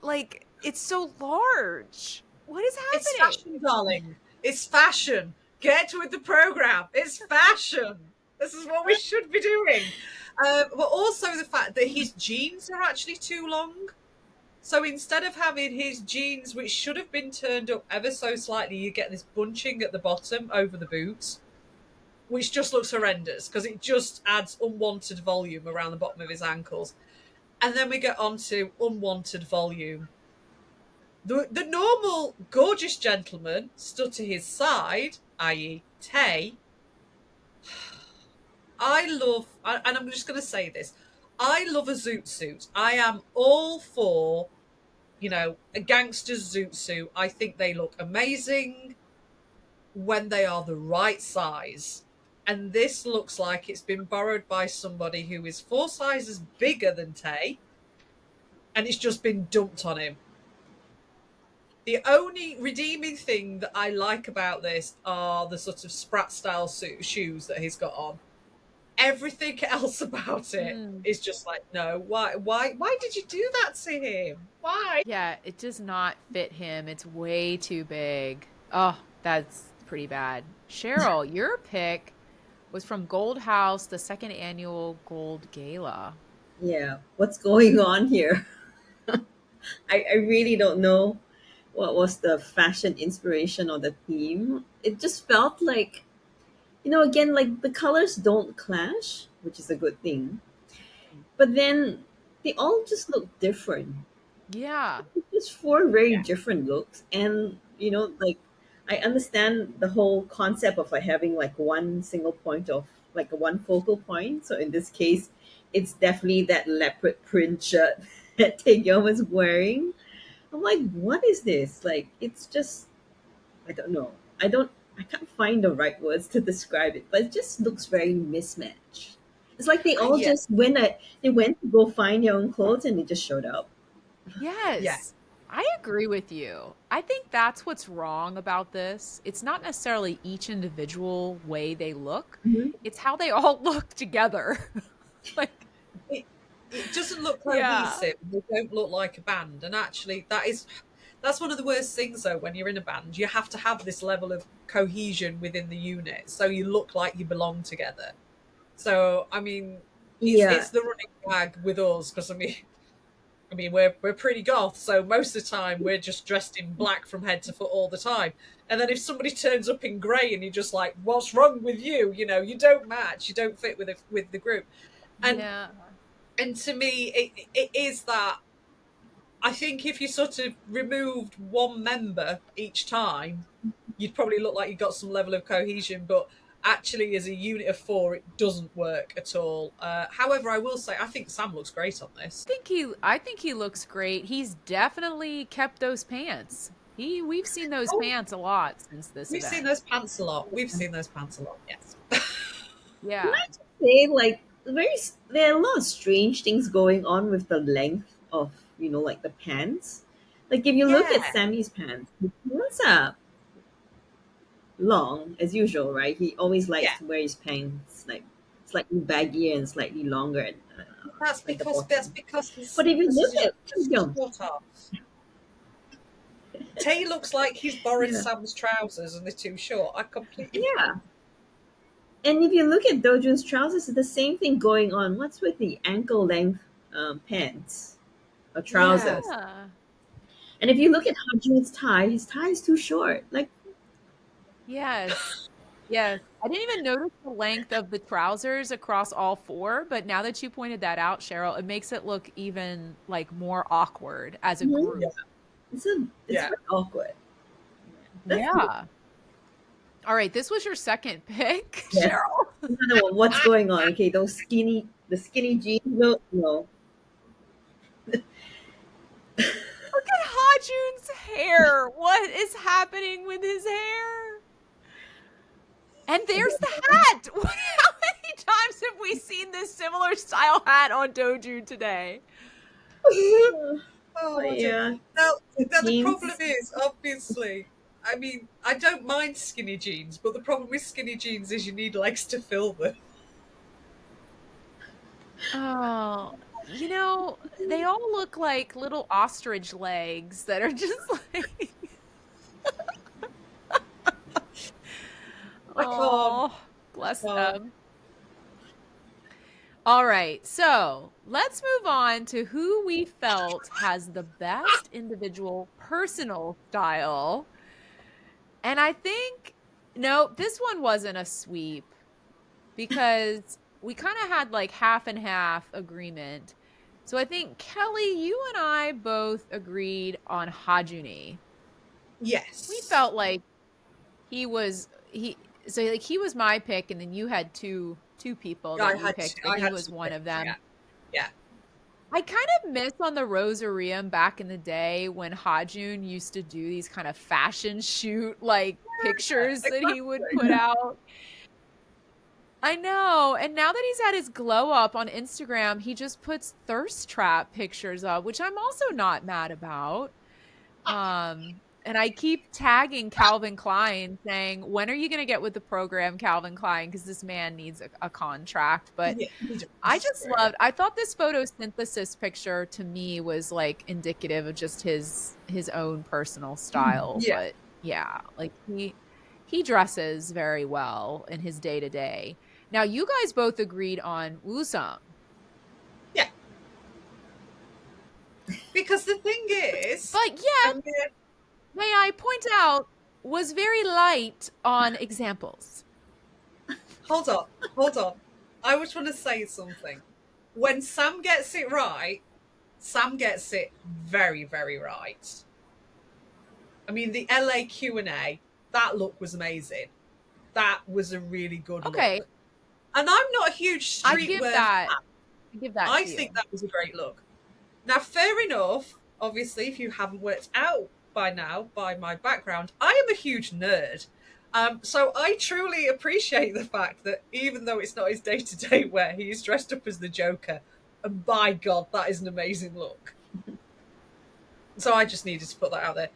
like it's so large? What is it's happening? fashion, darling. It's fashion. Get with the program. It's fashion. This is what we should be doing. But also the fact that his jeans are actually too long. So instead of having his jeans, which should have been turned up ever so slightly, you get this bunching at the bottom over the boots, which just looks horrendous because it just adds unwanted volume around the bottom of his ankles. And then we get on to unwanted volume. The normal gorgeous gentleman stood to his side, i.e. Tay. I love, and I'm just going to say this, I love a zoot suit. I am all for, a gangster's zoot suit. I think they look amazing when they are the right size. And this looks like it's been borrowed by somebody who is 4 sizes bigger than Tay, and it's just been dumped on him. The only redeeming thing that I like about this are the sort of Sprat style shoes that he's got on. Everything else about it Mm. is just like, no, why did you do that to him? Why? Yeah, it does not fit him. It's way too big. Oh, that's pretty bad. Cheryl, your pick was from Gold House, the second annual Gold Gala. Yeah. What's going on here? I really don't know what was the fashion inspiration or the theme. It just felt like, again, like the colors don't clash, which is a good thing. But then they all just look different. Yeah. Just four very Yeah. different looks. And Like I understand the whole concept of like having like one single point of like a one focal point. So in this case, it's definitely that leopard print shirt that Taegyeon was wearing. I'm like, what is this? Like, it's just I don't know. I can't find the right words to describe it, but it just looks very mismatched. It's like they all Yeah, just they went to go find their own clothes and they just showed up. yeah, Yes, I agree with you. I think that's what's wrong about this. It's not necessarily each individual way they look, Mhm. it's how they all look together. Like, it, it doesn't look yeah. cohesive. They don't look like a band, and actually, that's one of the worst things. Though, when you're in a band, you have to have this level of cohesion within the unit, so you look like you belong together. So, I mean, Yeah. it's the running gag with us because we're pretty goth, so most of the time we're just dressed in black from head to foot all the time. And then if somebody turns up in grey and you're just like, "What's wrong with you?" You don't match, you don't fit with the group. And Yeah. and to me, it is that. I think if you sort of removed one member each time, you'd probably look like you got some level of cohesion. But actually, as a unit of four, it doesn't work at all. However, I will say I think Sam looks great on this. I think he looks great. He's definitely kept those pants. We've seen those Oh, pants a lot since this we've seen event. those pants a lot. We've seen those pants a lot. Yes. Can Yeah. I just say, like, there are a lot of strange things going on with the length of, like the pants. Like, if you look at Yeah. Sammy's pants, his pants are long as usual, right? He always likes Yeah. to wear his pants like slightly baggier and slightly longer at the That's bottom. because But if you this look is at just Taeyong, short arms. Tay looks like he's borrowed yeah, Sam's trousers and they're too short. I completely yeah. And if you look at Dojun's trousers, it's the same thing going on. What's with the ankle length pants or yeah. trousers? Yeah. And if you look at Hajun's tie, his tie is too short. Like, Yes. Yes. I didn't even notice the length of the trousers across all four, but now that you pointed that out, Cheryl, it makes it look even like more awkward as a mhm, group. Yeah. it's Yeah. very awkward. That's Yeah. All right, this was your second pick, yes. Cheryl. Another one. What's going on? Okay, the skinny jeans. No, no. Look at Hajun's hair. What is happening with his hair? And there's the hat. How many times have we seen this similar style hat on Doju today? Oh, Oh dear. yeah, Now, the now the problem jeans. is, obviously, I mean, I don't mind skinny jeans, but the problem with skinny jeans is you need legs to fill them. Oh, they all look like little ostrich legs that are just like, I can't. oh, I bless can't. them. All right, so let's move on to who we felt has the best individual personal style. And I think, no, this one wasn't a sweep because we kind of had like half and half agreement. So I think Kelly, you and I both agreed on Hajuni. We Yes. felt like he so like he was my pick and then you had two people that you picked and I he had was two one of picks. Yeah. them. Yeah. I kind of miss on the Rosarium back in the day when Hajun used to do these kind of fashion shoot like pictures that he would put Exactly. out. I know. And now that he's had his glow up on Instagram, he just puts thirst trap pictures up, which I'm also not mad about. And I keep tagging Calvin Klein saying, when are you going to get with the program, Calvin Klein? Because this man needs a contract. But Yeah. He I does. just loved, I thought this photosynthesis picture to me was like indicative of just his own personal style. Yeah. But yeah, like he dresses very well in his day to day. Now you guys both agreed on Wusong. Yeah. Because the thing is, But yet, and may I point out, was very light on examples. hold on, hold on. I just want to say something. When Sam gets it right, Sam gets it very, very right. I mean, the LA Q&A, that look was amazing. That was a really good Okay, look. And I'm not a huge I give streetwear that. fan. I give that I to you. think that was a great look. Now, fair enough. Obviously, if you haven't worked out by now by my background, I am a huge nerd. So I truly appreciate the fact that even though it's not his day-to-day wear, he is dressed up as the Joker. And by God, that is an amazing look. So I just needed to put that out there.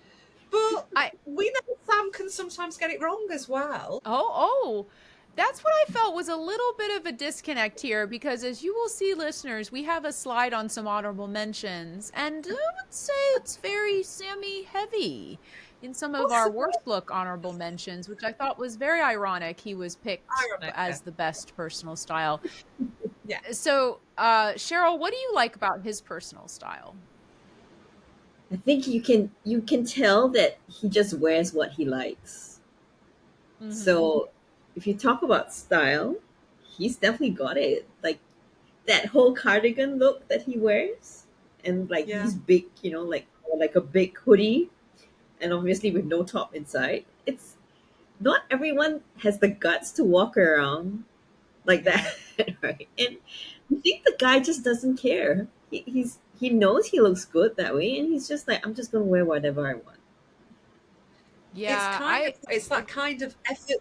But I we know Sam can sometimes get it wrong as well. oh, that's what I felt was a little bit of a disconnect here because as you will see, listeners, we have a slide on some honorable mentions, and I would say it's very Sammy heavy in some of our Possibly worst look honorable mentions, which I thought was very ironic. He was picked ironic. as the best personal style. Yeah. So, Cheryl, what do you like about his personal style? I think you can tell that he just wears what he likes. Mm-hmm. So if you talk about style, he's definitely got it. Like that whole cardigan look that he wears, and like Yeah. these big, like a big hoodie, and obviously with no top inside. It's not everyone has the guts to walk around like Yeah. that, right? And I think the guy just doesn't care. He knows he looks good that way, and he's just like, I'm just gonna wear whatever I want. Yeah, I It's that kind of effort.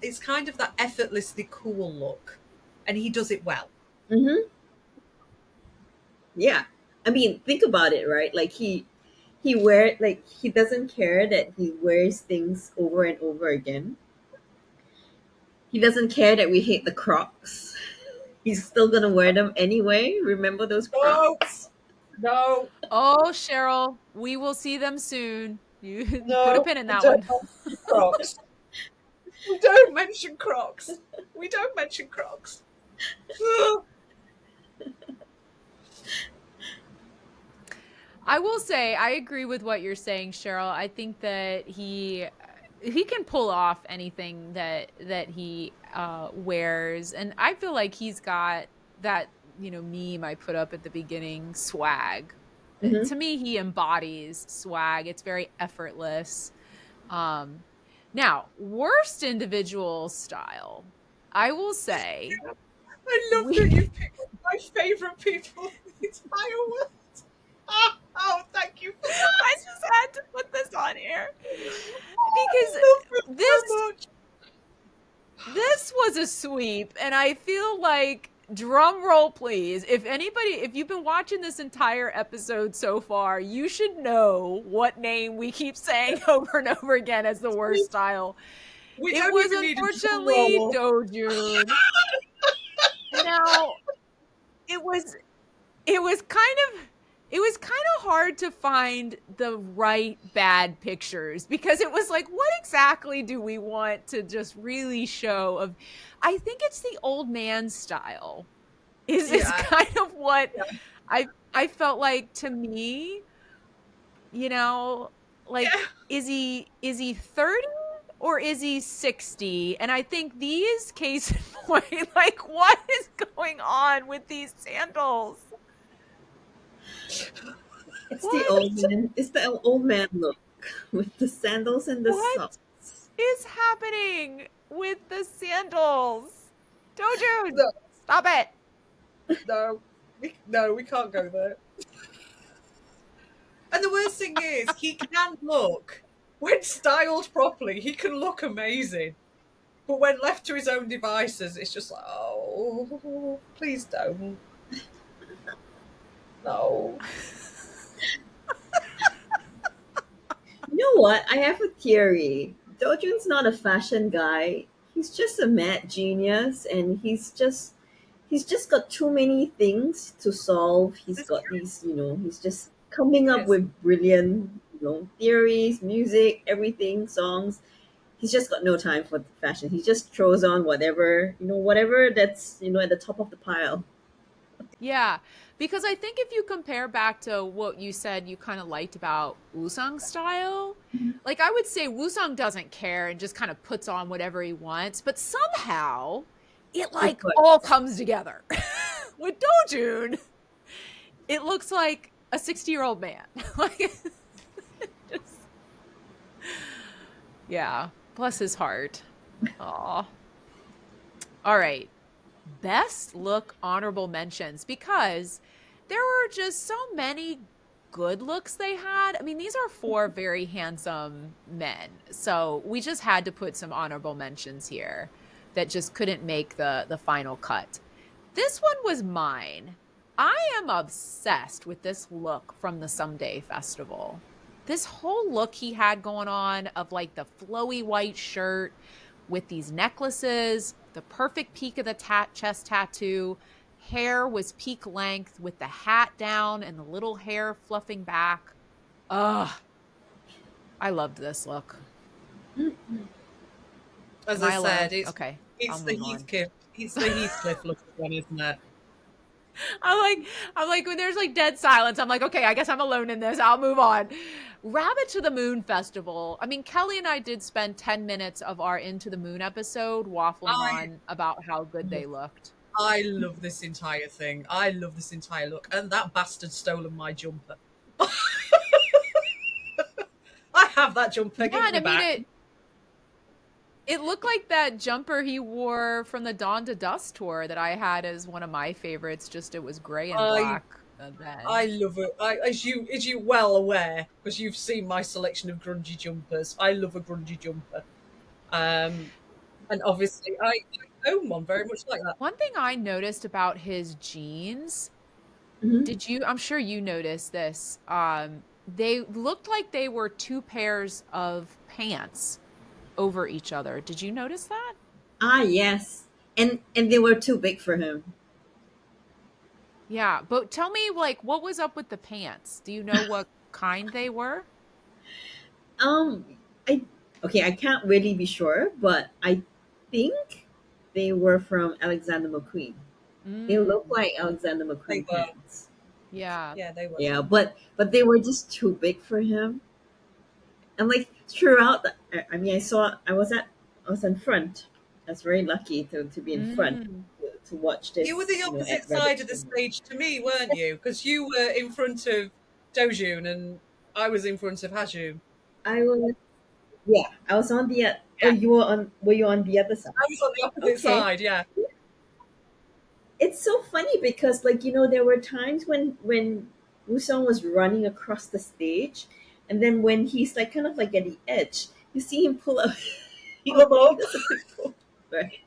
It's kind of that effortlessly cool look, and he does it well. Hmm. Yeah, I mean, think about it, right? Like he doesn't care that he wears things over and over again. He doesn't care that we hate the Crocs. He's still gonna wear them anyway. Remember those No, Crocs? no, Oh, Cheryl, we will see them soon. You put a no. pin in We that don't one. mention Crocs. We don't mention Crocs. We don't mention Crocs. I will say I agree with what you're saying, Cheryl. I think that he can pull off anything that he wears, and I feel like he's got that meme I put up at the beginning, swag. Hmm. To me, he embodies swag. It's very effortless. Um, Now, worst individual style, I will say I love that we you've picked one of my favourite people in the entire world. Oh, thank you for that. I just had to put this on here because I love it this so much. this was a sweep, and I feel like drum roll please. If you've been watching this entire episode so far, you should know what name we keep saying over and over again as the worst style. We It don't was even need a drum unfortunately roll. Dojun. Now, it was it was kind of it was kind of hard to find the right bad pictures because it was like what exactly do we want to just really show of I think it's the old man style is Yeah, kind of what yeah, I felt like to me, you know, like yeah. is he 30 or is he 60? And I think these case in point, like what is going on with these sandals? It's the What? old man. It's the old man look with the sandals and the What socks. is happening with the sandals? Dojun, No, stop it. no, no, we can't go there. And the worst thing is, he can look, when styled properly, he can look amazing. But when left to his own devices, it's just like, oh, please don't. No. You know what? I have a theory. Dojun's not a fashion guy. He's just a mad genius, and he's just got too many things to solve. He's It's got true. these, he's just coming up Yes. with brilliant, theories, music, everything, songs. He's just got no time for fashion. He just throws on whatever that's, at the top of the pile. Yeah, because I think if you compare back to what you said you kind of liked about Wusong's style, like I would say Wusong doesn't care and just kind of puts on whatever he wants, but somehow it It like all puts. comes together. With Dojun, it looks like a 60-year-old man. Like just Yeah. Bless his heart. Aw. All right. Best look honorable mentions because there were just so many good looks they had. I mean, these are four very handsome men. So we just had to put some honorable mentions here that just couldn't make the final cut. This one was mine. I am obsessed with this look from the Someday Festival. This whole look he had going on of like the flowy white shirt with these necklaces, the perfect peak of the chest tattoo, hair was peak length with the hat down and the little hair fluffing back. Ugh, I loved this look. As Am I I said, alone? Okay, I'll it's the move on. Heathcliff, it's the Heathcliff look one, isn't it? I'm like, when there's like dead silence, I'm like, okay, I guess I'm alone in this. I'll move on. Rabbit to the Moon Festival. I mean, Kelly and I did spend 10 minutes of our Into the Moon episode waffling I on about how good they looked. I love this entire thing. I love this entire look, and that bastard stolen my jumper. I have that jumper. Yeah, Give it and me I mean back. it looked like that jumper he wore from the Dawn to Dust tour that I had as one of my favorites, just it was gray and I black then. I love it. As you well aware, because you've seen my selection of grungy jumpers. I love a grungy jumper. Um, and obviously I own one very much like that. One thing I noticed about his jeans, Hmm. did you I'm sure you noticed this. They looked like they were two pairs of pants over each other. Did you notice that? Ah, yes, and they were too big for him. Yeah, but tell me like what was up with the pants? Do you know what kind they were? Um, I okay, I can't really be sure, but I think they were from Alexander McQueen. They look Mm, like Alexander They McQueen were, pants. yeah. yeah, they were. Yeah, but they were just too big for him. And like throughout, I mean, I was in front. I was very lucky to be in front Mm. to watch You were this, the opposite at side Rabbit of the Museum. stage to me, weren't you? Because you were in front of Dojun and I was in front of Hajun. I was Yeah, I was on the. Oh, Yeah, were you on the other side? I was on the opposite Okay. side. Yeah, It's so funny because there were times when Wusong was running across the stage, and then when he's like kind of like at the edge, you see him pull up. pull them he up. does a quick pull. Right.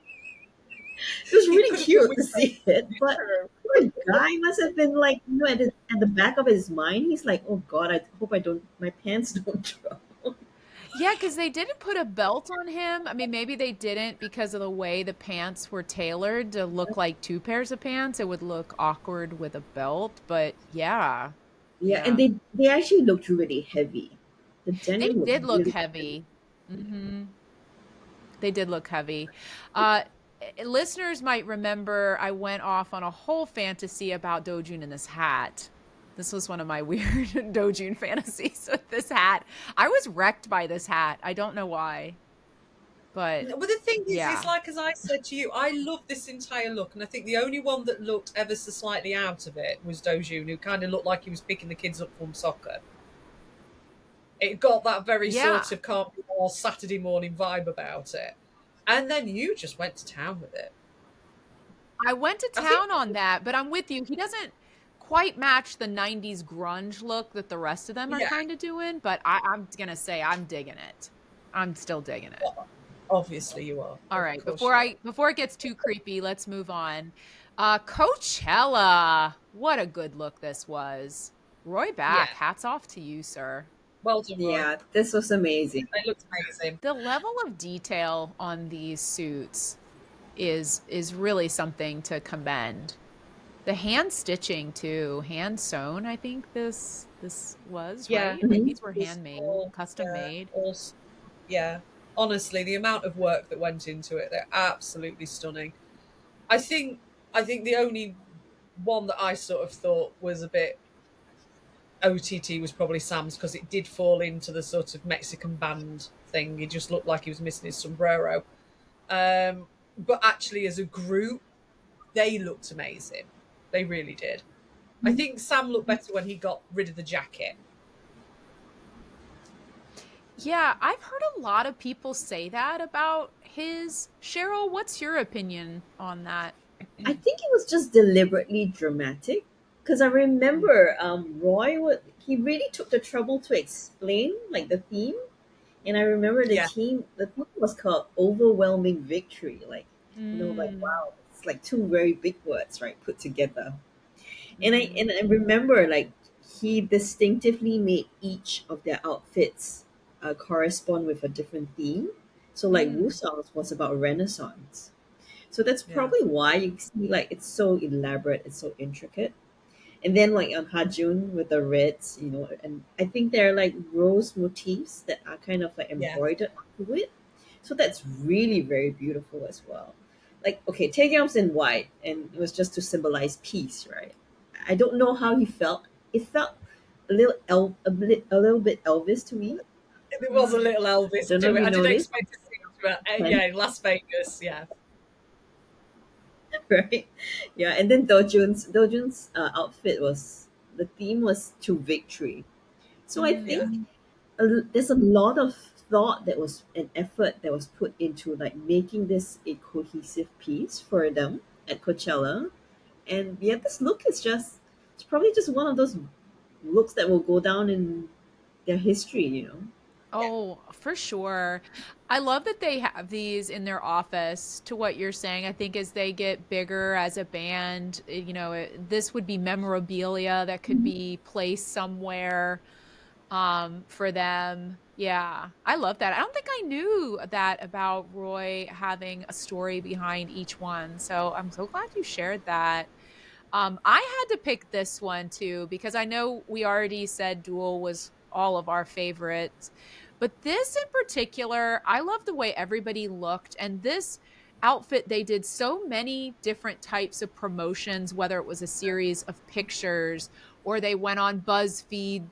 It was He really could have been cute with to see it, but her. poor guy must have been like, at the back of his mind, he's like, oh God, I hope I don't, my pants don't drop. Yeah, because they didn't put a belt on him. I mean, maybe they didn't because of the way the pants were tailored to look like two pairs of pants. It would look awkward with a belt, but yeah. Yeah, and Yeah. they actually looked really heavy. The They denim looked did look really heavy. heavy. Hmm. They did look heavy. Listeners might remember I went off on a whole fantasy about Dojun in this hat. This was one of my weird Dojun fantasies with this hat. I was wrecked by this hat. I don't know why, but But the thing is, it's yeah. like as I said to you, I love this entire look, and I think the only one that looked ever so slightly out of it was Dojun, who kind of looked like he was picking the kids up from soccer. It got that very Yeah. sort of can't be all Saturday morning vibe about it, and then you just went to town with it. I went to I think town on that, but I'm with you. He doesn't quite match the 90s grunge look that the rest of them are yeah, kind of doing, but I'm going to say I'm digging it. I'm still digging it. obviously you are. All Of right, course you are. before it gets too creepy, let's move on. Coachella. What a good look this was. Roy Yeah, Back, hats off to you, sir. well done, Roy. Yeah, this was amazing. It looked amazing. The level of detail on these suits is really something to commend. The hand stitching too, hand sewn, I think this was, Yeah, right? Like Mhm. these were it's handmade, all custom made. all yeah. Honestly, the amount of work that went into it, they're absolutely stunning. I think I think the only one that I sort of thought was a bit OTT was probably Sam's because it did fall into the sort of Mexican band thing. He just looked like he was missing his sombrero. But actually, as a group, they looked amazing. They really did. I think Sam looked better when he got rid of the jacket. Yeah, I've heard a lot of people say that about his. Cheryl, what's your opinion on that? I think it was just deliberately dramatic because I remember Roy would he really took the trouble to explain like the theme, and I remember Yeah. the theme was called overwhelming victory, like like Mm, wow, it's like two very big words right put together. hmm And I remember like he distinctively made each of their outfits correspond with a different theme. So like Wu mm, Song's was about Renaissance. So that's Yeah. probably why you see like it's so elaborate, it's so intricate. And then like on Hajun with the reds, and I think there are like rose motifs that are kind of like Yeah. embroidered onto it. So that's really very beautiful as well. Like okay, Taeyong's in white, and it was just to symbolize peace, right? I don't know how he felt. It felt a little bit Elvis to me. There was a mm. little I Elvis don't know to if it. you I didn't noticed. expect to see it, but yeah, Las Vegas. Yeah. Right? Yeah, and then Dojun's outfit was the theme was to victory. So I Yeah. think there's a lot of thought that was an effort that was put into like making this a cohesive piece for them at Coachella. And yeah, this look is just it's probably just one of those looks that will go down in their history. Yeah. Oh, for sure. I love that they have these in their office to what you're saying. I think as they get bigger as a band, this would be memorabilia that could be placed somewhere for them. Yeah. I love that. I don't think I knew that about Roy having a story behind each one. So I'm so glad you shared that. I had to pick this one too because I know we already said Duel was all of our favorites, but this in particular, I love the way everybody looked. And this outfit, they did so many different types of promotions, whether it was a series of pictures or they went on BuzzFeed,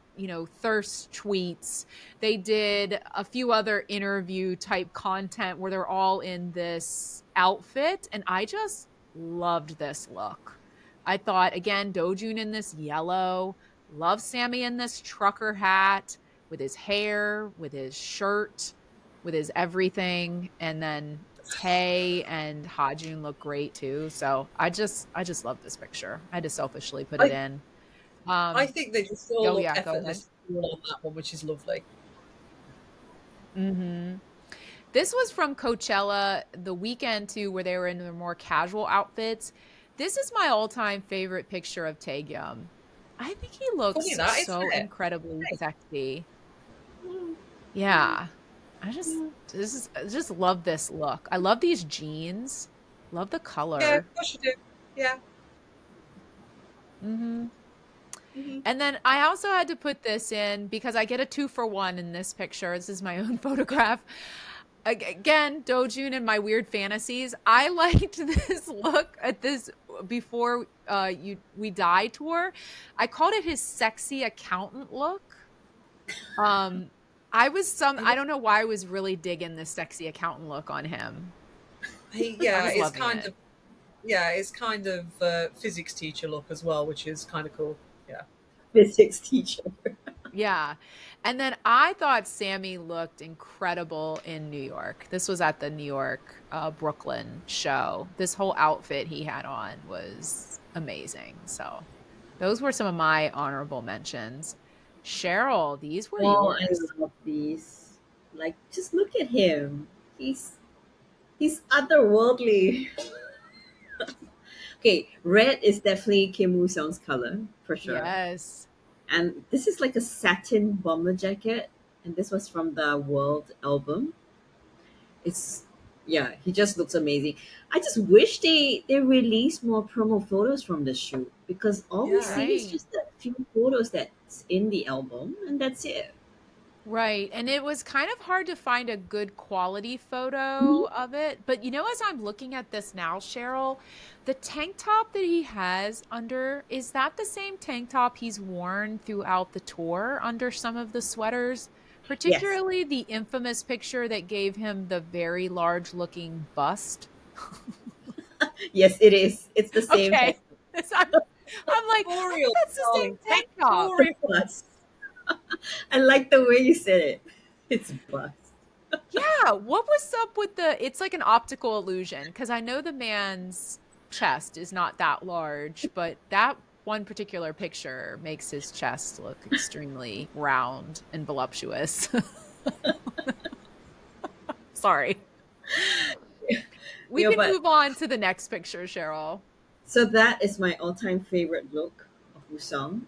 thirst tweets. They did a few other interview type content where they're all in this outfit. And I just loved this look. I thought again, Dojun in this yellow, love Sammy in this trucker hat with his hair, with his shirt, with his everything, and then Tay and Hajun look great too. So I just love this picture. I had to selfishly put it I in. I Um, think they just all oh look yeah, go ahead. effortless on that one, which is lovely. hmm This was from Coachella the weekend too, where they were in their more casual outfits. This is my all-time favorite picture of Taegyum. I think he Funny looks that, isn't so it? incredibly Hey. sexy. Mm, mm, Yeah. mm. I just love this look. I love these jeans. Love the Yeah, of color. course you do. Yeah. hmm Mhm. And then I also had to put this in because I get a 2 for 1 in this picture. This is my own photograph. Again, Dojun and my weird fantasies. I liked this look at this before you we die tour. I called it his sexy accountant look. Um I don't know why I was really digging this sexy accountant look on him. I Yeah, was loving it. it's kind of physics teacher look as well, which is kind of cool. Yeah. Physics teacher. Yeah. And then I thought Sammy looked incredible in New York. This was at the New York, Brooklyn show. This whole outfit he had on was amazing. So those were some of my honorable mentions. Cheryl, these were Oh, I yours. love these. Like, just look at him. He's otherworldly. Okay, red is definitely Kim Woo Sung's color for sure. Yes. And this is like a satin bomber jacket, and this was from the World album. It's yeah, he just looks amazing. I just wish they released more promo photos from the shoot because all we Yeah. see is Right. just a few photos that's in the album, and that's it. Right. And it was kind of hard to find a good quality photo Mhm. of it. But as I'm looking at this now, Cheryl, the tank top that he has under, is that the same tank top he's worn throughout the tour under some of the sweaters? Yes, Particularly the infamous picture that gave him the very large looking bust. yes, it is. It's the same Okay. tank So I'm like, I Pictorial, think that's the same darling. tank top. top. Pictorial. I like the way you said it. It's bust. Yeah, what was up with the it's like an optical illusion because I know the man's chest is not that large, but that one particular picture makes his chest look extremely round and voluptuous. Sorry. We Yeah, can but move on to the next picture, Cheryl. so that is my all-time favorite look of Wusong.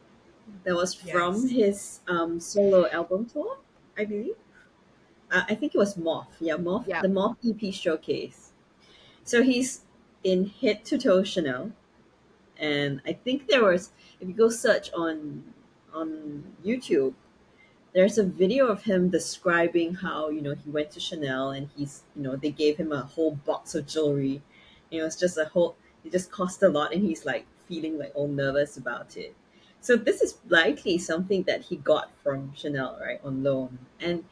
That was from Yes. his solo album tour, I believe. I think it was Moth. Yeah, Moth, Yeah. the Moth EP showcase. So he's in head to toe Chanel, and I think there was, if you go search on YouTube, there's a video of him describing how he went to Chanel and they gave him a whole box of jewelry. It's just a whole. It just cost a lot, and he's like feeling like all nervous about it. So this is likely something that he got from Chanel, right, on loan. And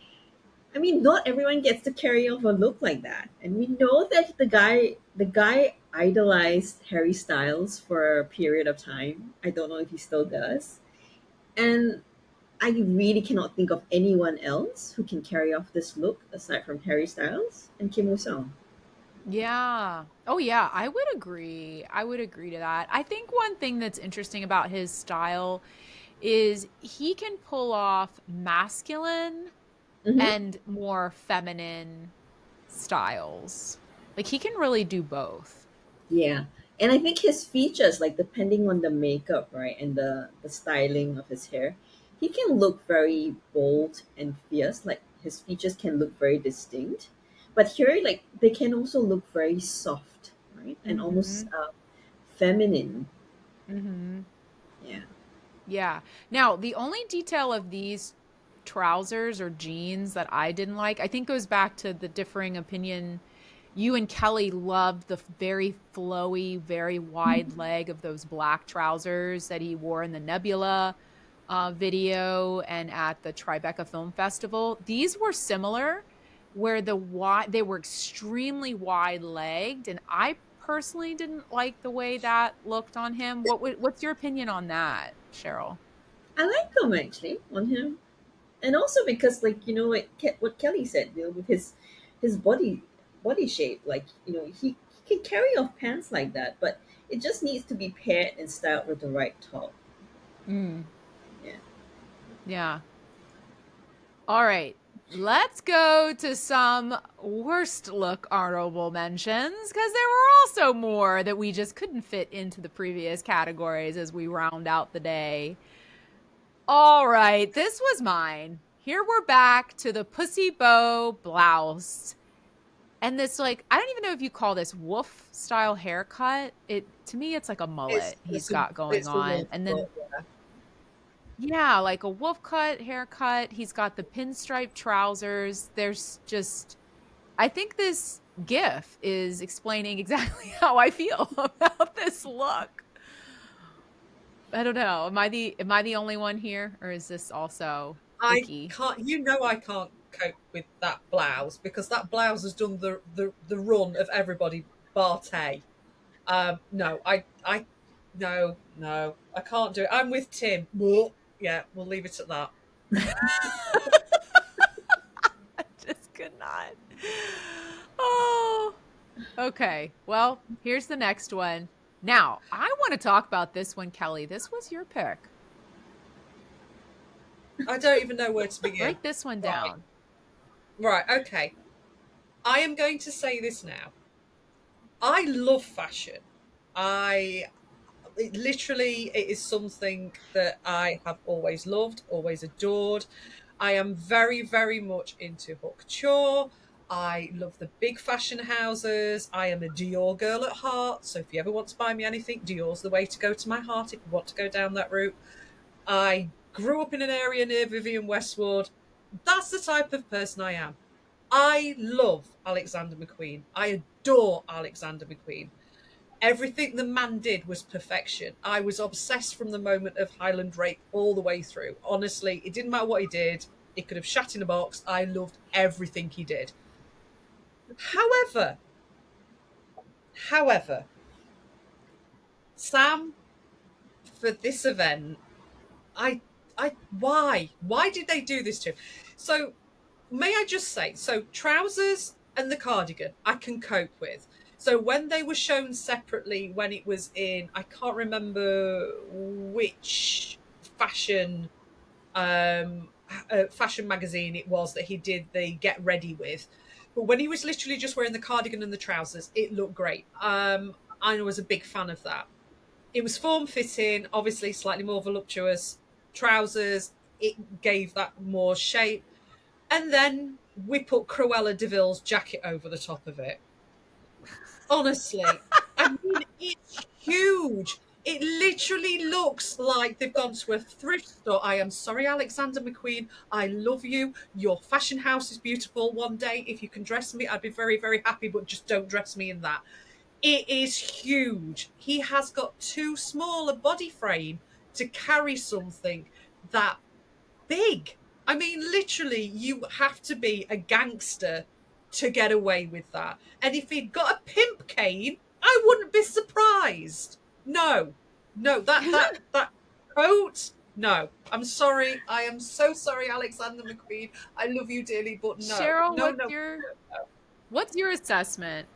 I mean, not everyone gets to carry off a look like that. And we know that the guy idolized Harry Styles for a period of time. I don't know if he still does. And I really cannot think of anyone else who can carry off this look aside from Harry Styles and Kim Woo Sung. Yeah. Oh, yeah. I would agree. I would agree to that. I think one thing that's interesting about his style is he can pull off masculine Hmm. and more feminine styles. Like he can really do both. Yeah. And I think his features, like depending on the makeup, right, and the styling of his hair, he can look very bold and fierce. Like his features can look very distinct, but here, like they can also look very soft, right, and almost Mhm. feminine. Mhm. Yeah. Yeah. Now, the only detail of these trousers or jeans that I didn't like, I think goes back to the differing opinion. You and Kelly loved the very flowy, very wide leg of those black trousers that he wore in the Nebula video and at the Tribeca Film Festival. These were similar, where they were extremely wide legged, and I personally didn't like the way that looked on him. What's your opinion on that, Cheryl? I like them actually on him, and also because like what Kelly said, with his body shape, like he can carry off pants like that, but it just needs to be paired and styled with the right top. Mm, Yeah. yeah. All right. Let's go to some worst look honorable mentions because there were also more that we just couldn't fit into the previous categories as we round out the day. All right, this was mine. Here we're back to the pussy bow blouse. And this, like, I don't even know if you call this wolf style haircut. It to me, it's like a mullet he's got going It's a on. wolf And cut, then, yeah. yeah, like a wolf cut haircut. He's got the pinstripe trousers. There's just, I think this GIF is explaining exactly how I feel about this look. I don't know. Am I the only one here, or is this also I icky? can't. I can't cope with that blouse because that blouse has done the run of everybody bar Tay. No, no, I can't do it. I'm with Tim. Blech. Yeah, we'll leave it at that. I just could not. Oh, okay. Well, here's the next one. Now, I want to talk about this one, Kelly. This was your pick. I don't even know where to begin. Break this one Right, down. right, okay. I am going to say this now. I love fashion. I it is something that I have always loved, always adored. I am very, very much into haute couture. I love the big fashion houses. I am a Dior girl at heart. So if you ever want to buy me anything, Dior's the way to go to my heart if you want to go down that route. I grew up in an area near Vivian Westwood. That's the type of person I am. I love Alexander McQueen. I adore Alexander McQueen. Everything the man did was perfection. I was obsessed from the moment of Highland Rape all the way through. Honestly, it didn't matter what he did. He could have shat in a box. I loved everything he did. However, however, Sam, for this event, I, why did they do this to him? So may I just say, so trousers and the cardigan I can cope with. So when they were shown separately, when it was in, I can't remember which fashion fashion magazine it was that he did the get ready with, but when he was literally just wearing the cardigan and the trousers, it looked great. I was a big fan of that. It was form fitting, obviously slightly more voluptuous trousers. It gave that more shape, and then we put Cruella Deville's jacket over the top of it. Honestly, I mean, it's huge. It literally looks like they've gone to a thrift store. I am sorry, Alexander McQueen. I love you. Your fashion house is beautiful. One day, if you can dress me, I'd be very, very happy, but just don't dress me in that. It is huge. He has got too small a body frame to carry something that big. I mean, literally, you have to be a gangster to get away with that. And if he'd got a pimp cane, I wouldn't be surprised. No, no, that coat. No, I'm sorry. I am so sorry, Alexander McQueen. I love you dearly, but no, Cheryl, no, no. what's your assessment?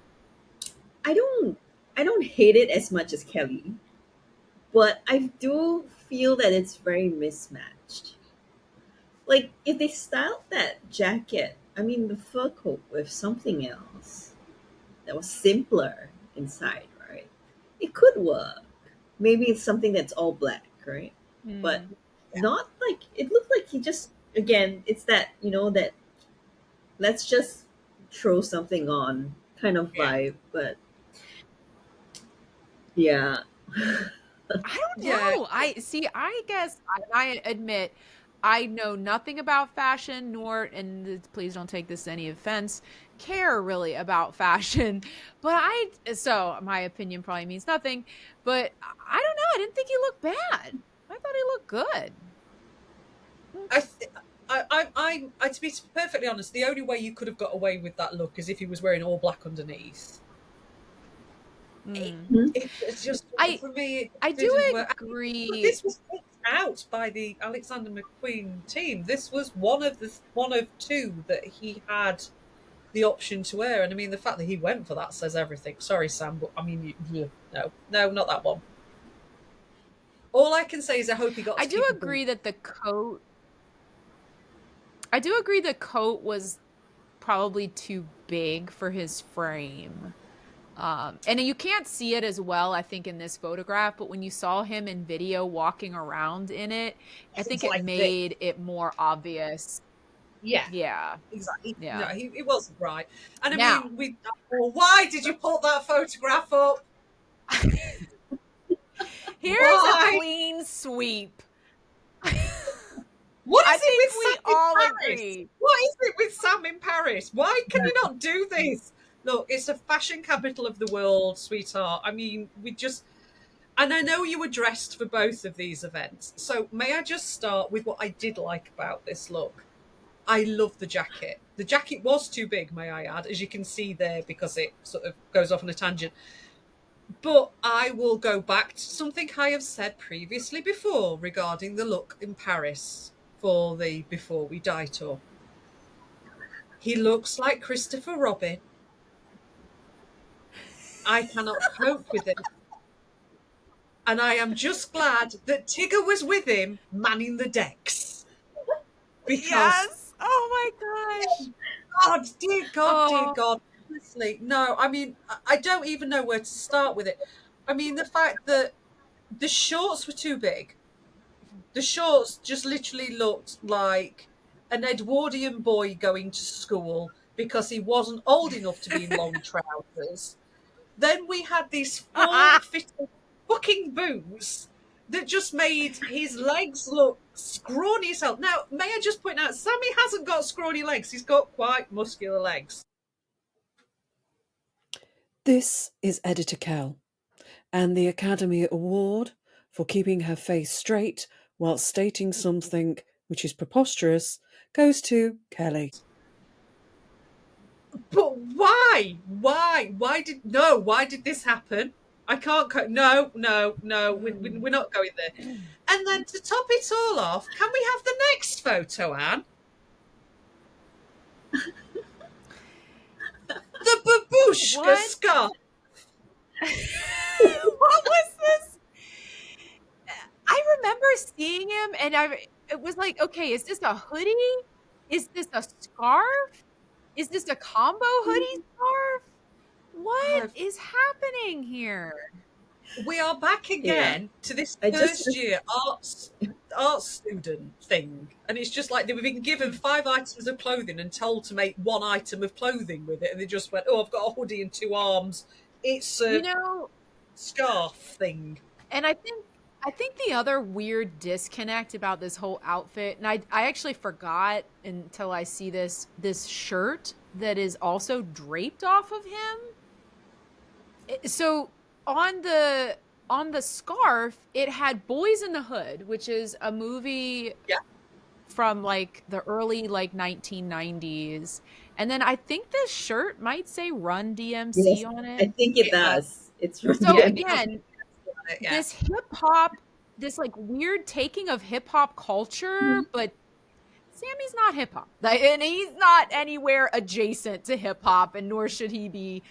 I don't I don't hate it as much as Kelly, but I do feel that it's very mismatched. Like if they styled that jacket, I mean the fur coat with something else that was simpler inside, right? It could work. Maybe it's something that's all black, right? But Hmm. not like it looked like he just again, it's that, that let's just throw something on kind of Yeah, vibe. But yeah. I don't yeah. know. I see. I guess I admit I know nothing about fashion, nor, and please don't take this to any offense, care really about fashion. But so my opinion probably means nothing. But I don't know. I didn't think he looked bad. I thought he looked good. I, th- to be perfectly honest, the only way you could have got away with that look is if he was wearing all black underneath. It, Mm. Mhm. it's just, I for me, it I do didn't work. But agree. this was picked out by the Alexander McQueen team. This was one of two that he had the option to wear, and I mean the fact that he went for that says everything. Sorry, Sam, but I mean, no, no, not that one. All I can say is I hope he got I to do keep the boot. agree that the coat. I do agree the coat was probably too big for his frame. And you can't see it as well, I think, in this photograph, but when you saw him in video walking around in it, I think It's it like this. made it more obvious. Yeah, Yeah. exactly. No, Yeah. he wasn't right. And I Now, mean, well, why did you put that photograph up? here's a Why? clean sweep. What I is it think with we Sam in all Paris? agree. What is it with Sam in Paris? Why can you not do this? Look, it's a fashion capital of the world, sweetheart. I mean, and I know you were dressed for both of these events. So may I just start with what I did like about this look? I love the jacket. The jacket was too big, may I add, as you can see there, because it sort of goes off on a tangent. But I will go back to something I have said previously before regarding the look in Paris for the Before We Die tour. He looks like Christopher Robin. I cannot cope with it. And I am just glad that Tigger was with him manning the decks. Because, Yes. Oh my gosh. God, dear God, dear Oh, God, honestly, no, I mean, I don't even know where to start with it. I mean, the fact that the shorts were too big. The shorts just literally looked like an Edwardian boy going to school because he wasn't old enough to be in long trousers. Then we had these form fitting fucking boots that just made his legs look scrawny as hell. Now, may I just point out, Sammy hasn't got scrawny legs, he's got quite muscular legs. This is Editor Cal, and the Academy Award for keeping her face straight while stating something which is preposterous goes to Kelly. But why? Why did this happen? I can't. No, no, no. We're not going there. And then to top it all off, can we have the next photo, Anne? a What? scarf. What was this? I remember seeing him and it was like, okay, is this a hoodie? Is this a scarf? Is this a combo hoodie scarf? What I've, is happening here? we are back Yeah. again to this I just first year arts student thing, and it's just like they've been given 5 items of clothing and told to make 1 item of clothing with it, and they just went, "Oh, I've got a hoodie and 2 arms. It's You a know, scarf thing." and I think the other weird disconnect about this whole outfit, and I actually forgot until I see this shirt that is also draped off of him. So on the scarf, it had Boys in the Hood, which is a movie Yeah, from like the early like 1990s. And then I think this shirt might say Run DMC yes, on I it. think it it has. does. It's from So Yeah, the it has again, it. Yeah, this hip hop, this like weird taking of hip hop culture, but Sammy's not hip hop. And he's not anywhere adjacent to hip hop, and nor should he be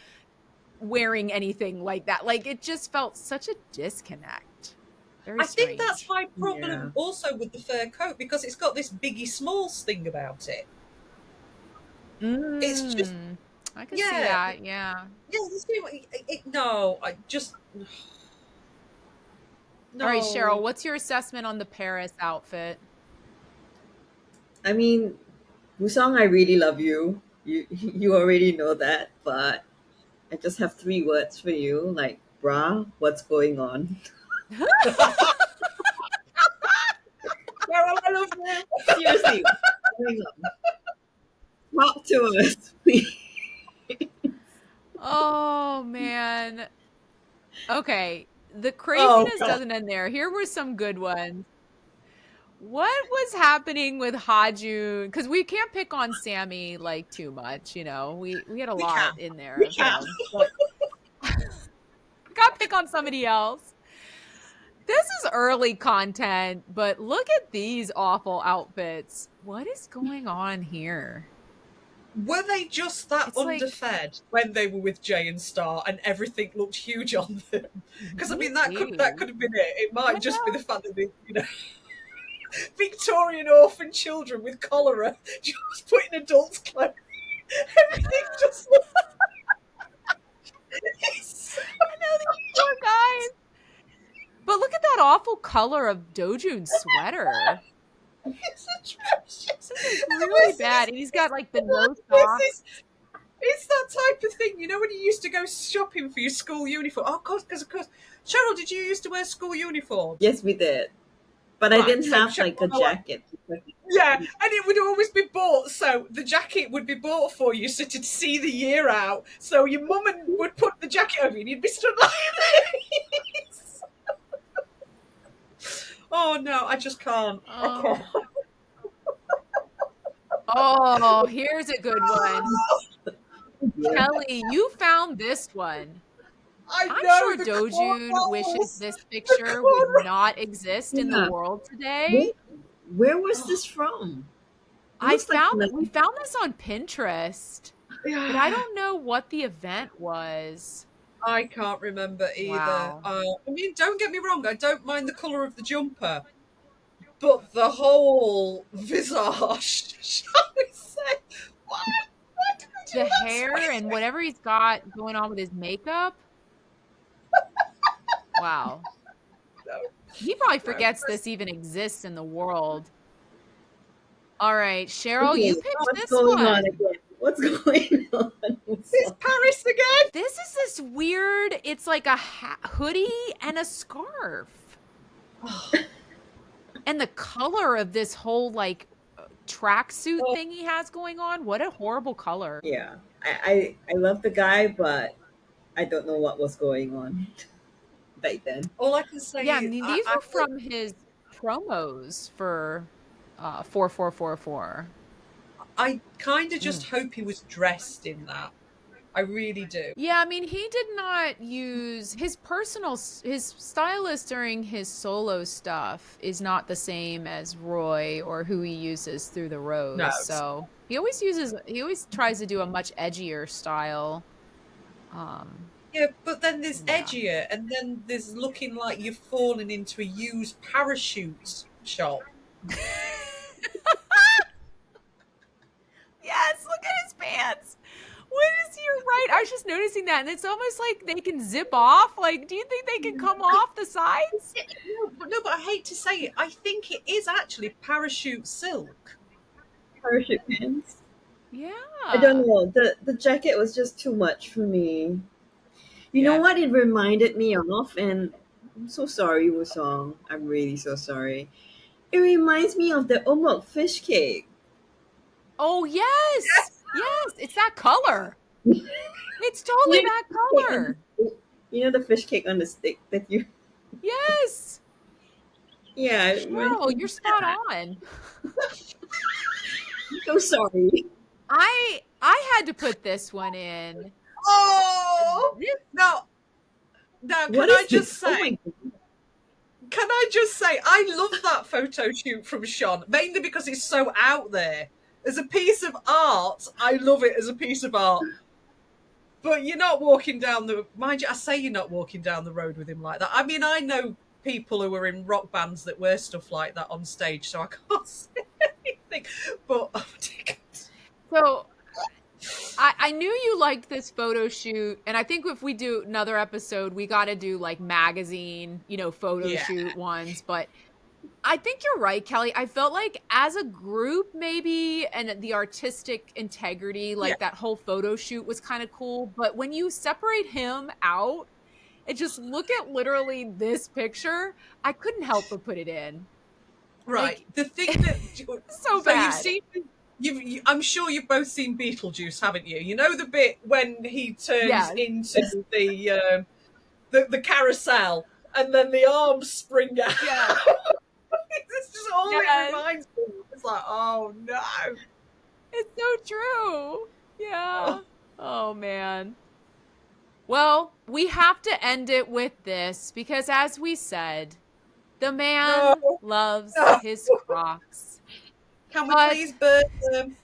wearing anything like that. Like it just felt such a disconnect. Very I think that's strange. my yeah. problem also with the fur coat, because it's got this Biggie Smalls thing about it. It's just, Mm, I could see yeah, that. Yeah. yeah. No, I just All right, Cheryl, no. what's your assessment on the Paris outfit? I mean, Musang, I really love you. You already know that, but I just have 3 words for you. Like, brah, what's going on? Carol, I love you. Seriously, what's going on? Talk to us, please. Oh man. Okay. The Oh craziness God. doesn't end there. Here were some good ones. What was happening with Hajun? Because we can't pick on Sammy like too much, you know. We had a We lot can. in there We of can. him, but we gotta pick on somebody else. This is early content, but look at these awful outfits. What is going on here? Were they just that It's like underfed when they were with Jay and Star, and everything looked huge on them? Because I mean, that maybe. could have been it. It might just be Well, the fact that they, Victorian orphan children with cholera just put in adults' clothes. Everything just looks. I know these poor guys. But look at that awful color of Dojun's sweater. It's atrocious. This is And the really worst thing bad. is, And he's got like the no the worst socks. is, it's that type of thing, when you used to go shopping for your school uniform. Oh, of course. Cheryl, did you used to wear school uniforms? Yes, we did, but I Right. didn't So have like a Cheryl, jacket. yeah, and it would always be bought. So the jacket would be bought for you, so to see the year out. So your mum would put the jacket over you, and you'd be stood like this. Oh no, I just can't. I Oh, can't. oh, here's a good one. Yeah. Kelly, you found this one. I I'm know sure the Dojun wishes cornrows. this The picture would cornrows. not exist in the Yeah. world Where, today. where was Oh, this from? It I looks like found like, we found this on Pinterest, but I yeah. don't know what the event was. I can't remember either. Wow. I mean, don't get me wrong. I don't mind the colour of the jumper, but the whole visage, shall we say? Why did they do The that hair and spicy? whatever he's got going on with his makeup. Wow. No, He probably no. forgets this even exists in the world. All right, Cheryl, you okay, picked what's this going on one. again? What's going on? It's Paris again. This is this weird, it's like a hoodie and a scarf. And the color of this whole like tracksuit Oh, thing he has going on. What a horrible color. Yeah, I love the guy, but I don't know what was going on back then. all I can say Yeah, I is mean, these were from his promos for 4444. I kind of Mm. just hope he was dressed in that. I really do. Yeah, I mean, he did not use his stylist during his solo stuff is not the same as Roy or who he uses through the No. Rose. So he always tries to do a much edgier style. Um, Yeah, but then there's yeah. edgier, and then there's looking like you've fallen into a used parachute shop. Yes, look at his pants. What is you're right? I was just noticing that, and it's almost like they can zip off. Like, do you think they can come off the sides? No, but I hate to say it, I think it is actually parachute silk. Parachute pants. I don't Yeah. know. The jacket was just too much for me. You know Yeah. what it reminded me of? And I'm so sorry, Wusong. I'm really so sorry. It reminds me of the omok fish cake. Oh yes, yes. It's that color. It's You totally know, that the fish cake on the color. stick? You know the fish cake on the stick that you. Yes, Yeah, it reminds Cheryl, me you're of spot that. on. I'm so sorry. I had to put this one in. Oh, This, now, What is this? Oh my god. can I just say, I love that photo shoot from Sean, mainly because it's so out there. As a piece of art, I love it as a piece of art. But you're not walking down the, mind you, I say you're not walking down the road with him like that. I mean, I know people who are in rock bands that wear stuff like that on stage, so I can't say anything. But oh dear God. so I knew you liked this photo shoot, and I think if we do another episode, we got to do like magazine, photo Yeah, shoot ones. But I think you're right, Kelly. I felt like as a group, maybe, and the artistic integrity, yeah, like that whole photo shoot was kind of cool. But when you separate him out and just look at literally this picture, I couldn't help but put it in. right. Like, The thing that, so so you've bad. seen, I'm sure you've both seen Beetlejuice, haven't you? You know the bit when he turns Yes. into the carousel, and then the arms spring out. Yes. It's just all it Yes. reminds me of. It's like, oh no. It's so true. Yeah. Oh, Oh, man. Well, we have to end it with this because, as we said, the no, man loves no. his Crocs. Can we But please burn them?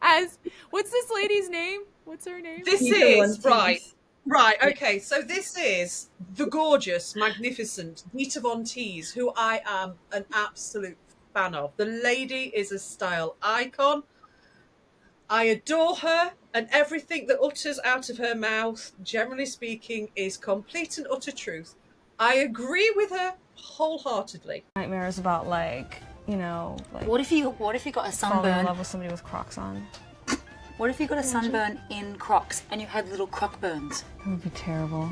as what's this lady's name? What's her name? This Peter One is right. Teeth. Right, okay, so this is the gorgeous, magnificent Vita Von Teese, who I am an absolute fan of. The lady is a style icon. I adore her, and everything that utters out of her mouth, generally speaking, is complete and utter truth. I agree with her wholeheartedly. Nightmares about like What if you got a falling in sunburn? love with somebody with Crocs on. What if you got a sunburn in Crocs and you had little Croc burns? That would be terrible.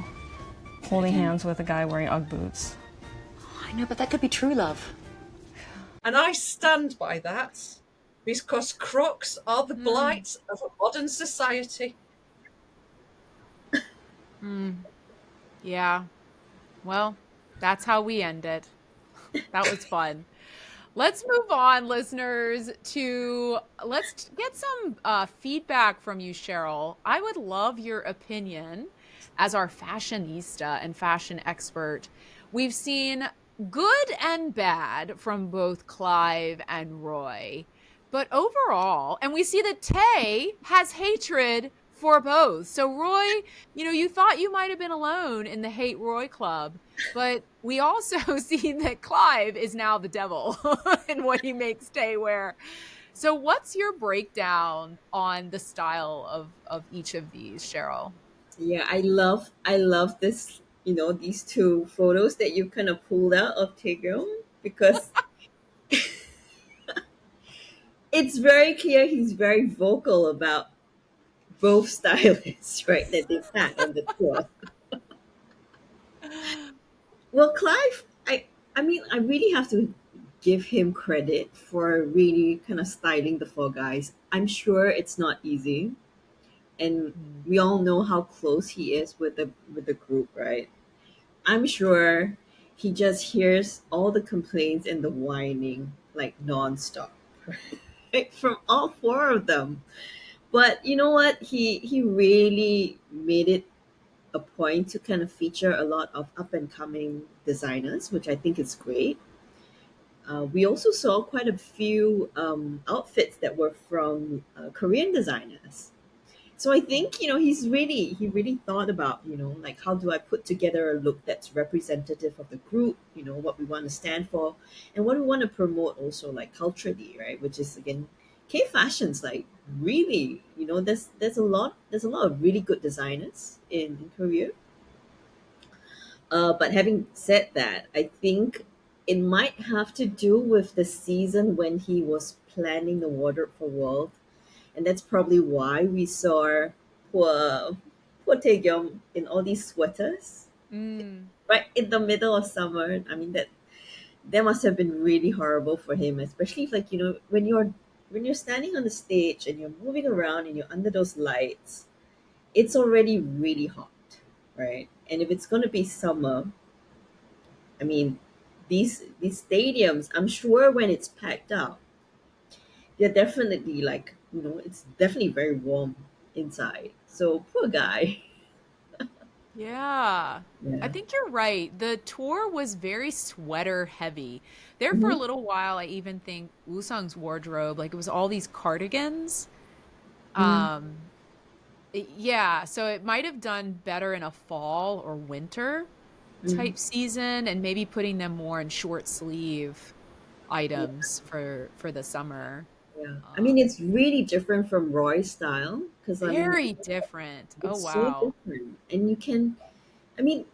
Holding hands with a guy wearing Ugg boots. I know, but that could be true love. And I stand by that because Crocs are the blight of a modern society. Yeah. Well, that's how we end it. That was fun. Let's move on, listeners, to let's get some feedback from you, Cheryl. I would love your opinion as our fashionista and fashion expert. We've seen good and bad from both Clive and Roy, but overall, and we see that Tay has hatred for both. So, Roy, you thought you might have been alone in the Hate Roy Club, but we also see that Clive is now the devil in what he makes Tay wear. So what's your breakdown on the style of each of these, Cheryl? Yeah, I love this. These two photos that you kind of pulled out of Taegyeong, because it's very clear he's very vocal about both stylists, right? That they've had on the tour. Well, Clive, I mean, I really have to give him credit for really kind of styling the four guys. I'm sure it's not easy, and we all know how close he is with the group, right? I'm sure he just hears all the complaints and the whining like nonstop, right? From all four of them. But you know what? He really made it a point to kind of feature a lot of up and coming designers, which I think is great. We also saw quite a few outfits that were from Korean designers. So I think, he really thought about, like, how do I put together a look that's representative of the group, what we want to stand for, and what we want to promote also, like, culturally, right? Which is, again, K fashions, like, really, there's a lot of really good designers in Korea. But having said that, I think it might have to do with the season when he was planning the wardrobe for World, and that's probably why we saw poor poor Taegyeom in all these sweaters Mm. right in the middle of summer. I mean, that must have been really horrible for him, especially if, like, when you're standing on the stage and you're moving around and you're under those lights. It's already really hot, right? And if it's going to be summer, I mean, these stadiums, I'm sure when it's packed out, they're definitely, like, it's definitely very warm inside. So poor guy. Yeah. I Yeah. think you're right. The tour was very sweater heavy. There for a Hmm. little while, I even think Woo-sung's wardrobe, like it was all these cardigans. Mm, Um, yeah, so it might have done better in a fall or winter mm, type season and maybe putting them more in short sleeve yeah, items for the summer. yeah. I mean, Um, it's really different from Roy's style because, I mean, very different. Oh, it's so wow. different, and I mean,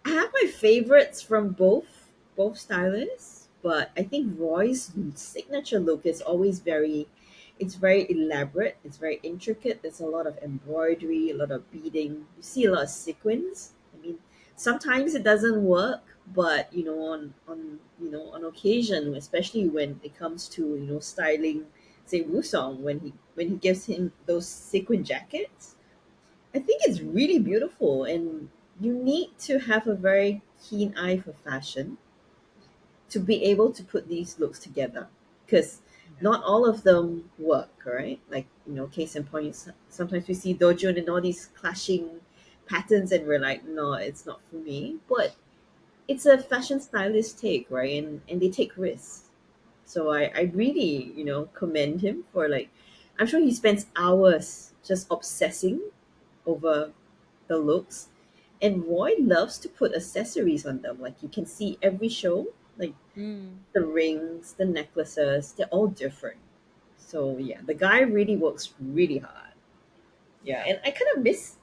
I have my favorites from both stylists, but I think Roy's signature look is always it's very elaborate, it's very intricate. There's a lot of embroidery, a lot of beading. You see a lot of sequins. I mean, sometimes it doesn't work, but on occasion, especially when it comes to styling, say Wusong, when he gives him those sequin jackets, I think it's really beautiful, and you need to have a very keen eye for fashion to be able to put these looks together. Because not all of them work, right? Like, case in point, sometimes we see Dojun and all these clashing patterns, and we're like, no, it's not for me. But it's a fashion stylist take, right? And they take risks. So I really, commend him for, like, I'm sure he spends hours just obsessing over the looks. And Roy loves to put accessories on them. Like, you can see every show, like Mm. the rings, the necklaces, they're all different. So yeah, the guy really works really hard. Yeah, Yeah. and I kind of miss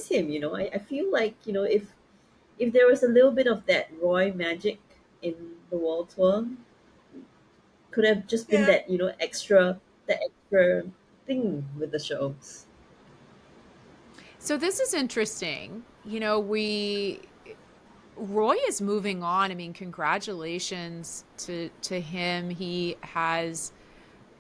him. I feel like, if there was a little bit of that Roy magic in the world tour, could have just been Yeah. that extra thing with the shows. So this is interesting. We Roy is moving on. I mean, congratulations to him. He has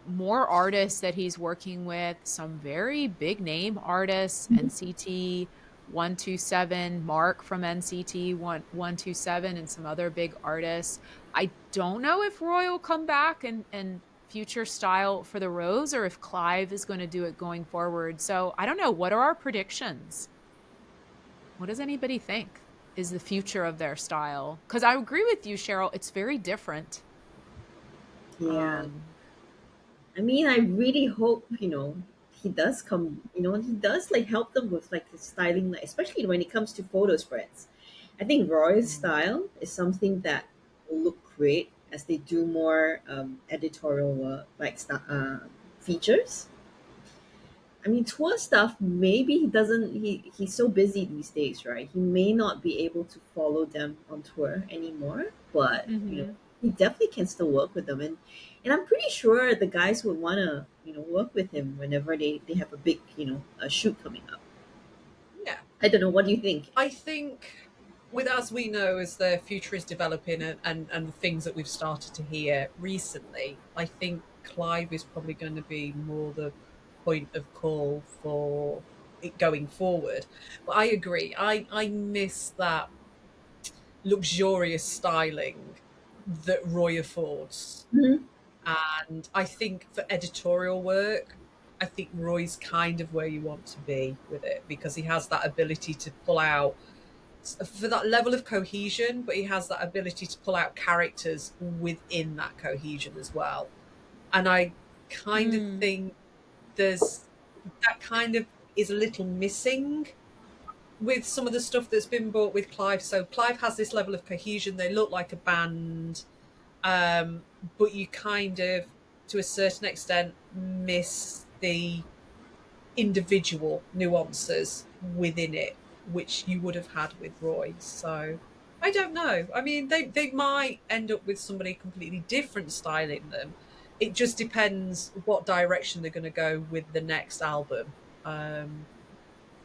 more artists that he's working with, some very big name artists, NCT 127, Mark from NCT 127, and some other big artists. I don't know if Roy will come back and future style for the Rose or if Clive is going to do it going forward. So I don't know. What are our predictions? What does anybody think is the future of their style? Because I agree with you, Cheryl. It's very different. Yeah. Um, I mean, I really hope, he does come, he does, like, help them with, like, the styling, like, especially when it comes to photo spreads. I think Roy's mm, style is something that will look great as they do more editorial work, like features. I mean, tour stuff, maybe he's so busy these days, right? He may not be able to follow them on tour anymore, but, mhm. he definitely can still work with them. And I'm pretty sure the guys would want to, work with him whenever they have a big, a shoot coming up. Yeah. I don't know. What do you think? I think with as we know as the future is developing and the things that we've started to hear recently, I think Clive is probably going to be more the point of call for it going forward. But I agree. I miss that luxurious styling that Roy affords. Mhm. And I think for editorial work, I think Roy's kind of where you want to be with it because he has that ability to pull out for that level of cohesion, but he has that ability to pull out characters within that cohesion as well. And I kind of Mm, think there's that kind of is a little missing with some of the stuff that's been bought with Clive. So Clive has this level of cohesion. They look like a band, but you kind of, to a certain extent, miss the individual nuances within it, which you would have had with Roy. So I don't know. I mean, they might end up with somebody completely different styling them. It just depends what direction they're going to go with the next album.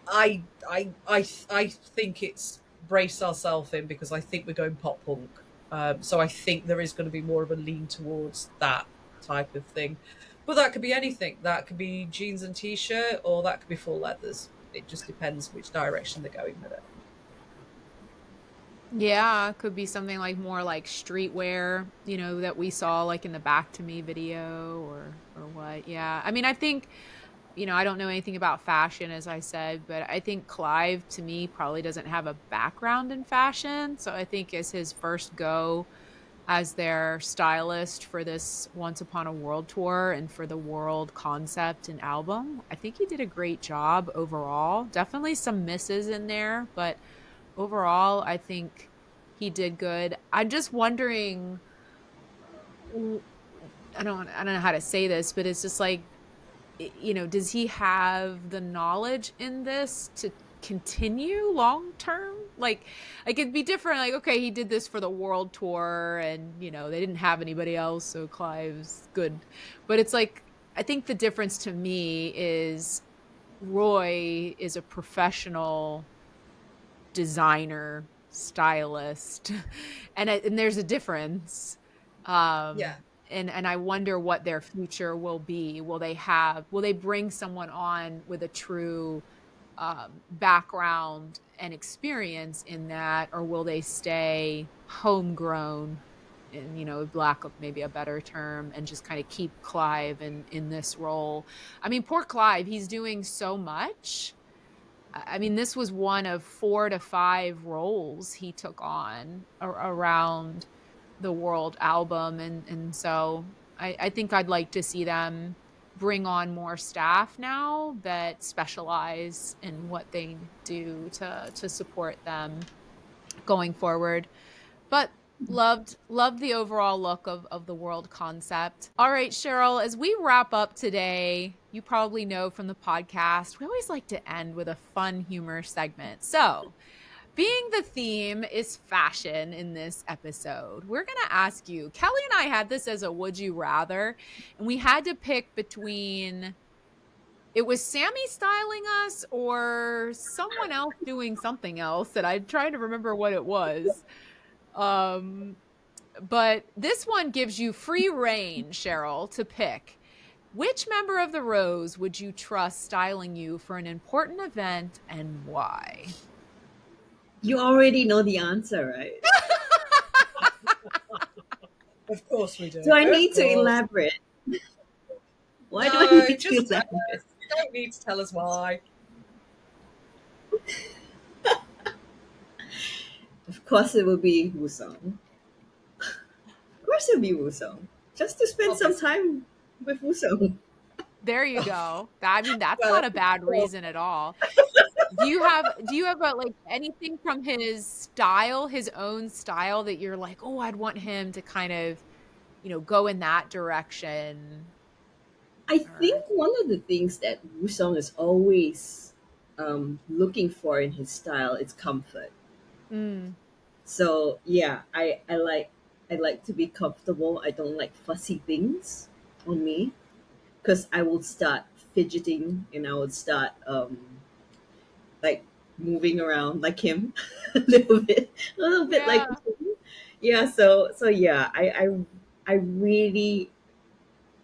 I think it's brace ourselves in, because I think we're going pop punk. So I think there is going to be more of a lean towards that type of thing. But that could be anything. That could be jeans and t-shirt, or that could be full leathers. It just depends which direction they're going with it. Yeah, could be something like more like streetwear, that we saw like in the Back to Me video or what. Yeah. I mean, I think, I don't know anything about fashion, as I said, but I think Clive to me probably doesn't have a background in fashion. So I think as his first go as their stylist for this Once Upon a World tour and for the world concept and album, I think he did a great job overall. Definitely some misses in there, but overall, I think he did good. I'm just wondering, I don't know how to say this, but it's just like, does he have the knowledge in this to continue long term? Like it'd be different. Like, okay, he did this for the world tour and, they didn't have anybody else. So Clive's good. But it's like, I think the difference to me is Roy is a professional designer, stylist, and there's a difference. Yeah. And I wonder what their future will be. Will they bring someone on with a true background and experience in that, or will they stay homegrown? And lack of maybe a better term, and just kind of keep Clive in this role. I mean, poor Clive, he's doing so much. I mean, this was one of 4 to 5 roles he took on around the world album. And so I think I'd like to see them bring on more staff now that specialize in what they do to support them going forward. But loved the overall look of the world concept. All right, Cheryl, as we wrap up today, you probably know from the podcast, we always like to end with a fun humor segment. So being the theme is fashion in this episode, we're going to ask you, Kelly and I had this as a would you rather, and we had to pick between it was Sammy styling us or someone else doing something else that I tried to remember what it was. Um, but this one gives you free reign, Cheryl, to pick. Which member of the Rose would you trust styling you for an important event and why? You already know the answer, right? Of course we do. Do I Of need to course. elaborate? Why do I No, need to just tell elaborate? us. You don't need to tell us why. Of course, it will be Wusong. Of course, it will be Wusong. Just to spend some Obviously. time with Wusong. There you go. I mean, that's Well, not a bad reason at all. Do you have like anything from his style, his own style, that you're like, oh, I'd want him to kind of, go in that direction? I Or think one of the things that Wusong is always looking for in his style is comfort. mm, So yeah, I like to be comfortable. I don't like fussy things on me because I will start fidgeting and I would start like moving around like him a little bit like yeah. him. Yeah. So yeah, I really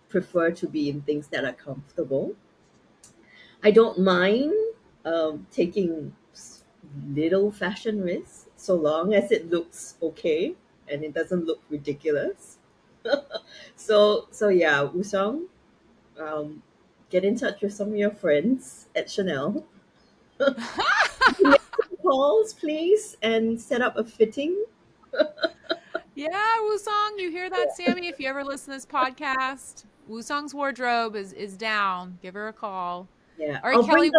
prefer to be in things that are comfortable. I don't mind taking little fashion risks so long as it looks okay and it doesn't look ridiculous. So yeah, Usong, um, get in touch with some of your friends at Chanel. Make some calls, please, and set up a fitting. Yeah, Wusong, you hear that, Sammy? If you ever listen to this podcast, Wusong's wardrobe is down. Give her a call. Yeah. All right, Kelly,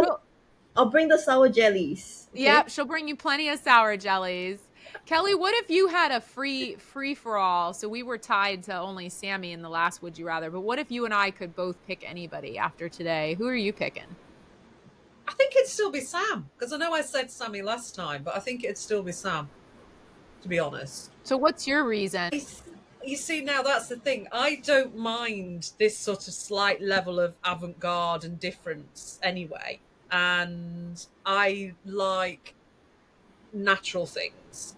I'll bring the sour jellies. Okay? yeah, she'll bring you plenty of sour jellies. Kelly, what if you had a free for all? So we were tied to only Sammy in the last Would You Rather, but what if you and I could both pick anybody after today? Who are you picking? I think it'd still be Sam, because I know I said Sammy last time, but I think it'd still be Sam, to be honest. So what's your reason? You see, now that's the thing. I don't mind this sort of slight level of avant-garde and difference anyway. And I like natural things.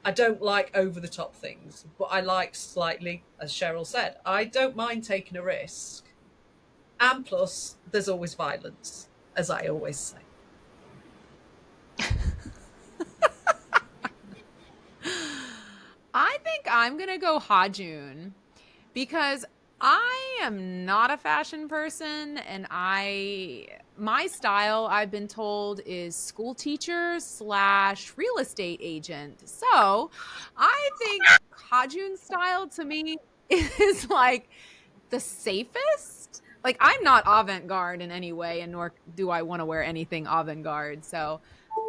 I don't like over-the-top things, but I like slightly, as Cheryl said, I don't mind taking a risk. And plus, there's always violence, as I always say. I think I'm going to go Hajun because I am not a fashion person, and my style, I've been told, is school teacher / real estate agent. So I think Hajun's style to me is like the safest. Like, I'm not avant-garde in any way, and nor do I want to wear anything avant-garde. So,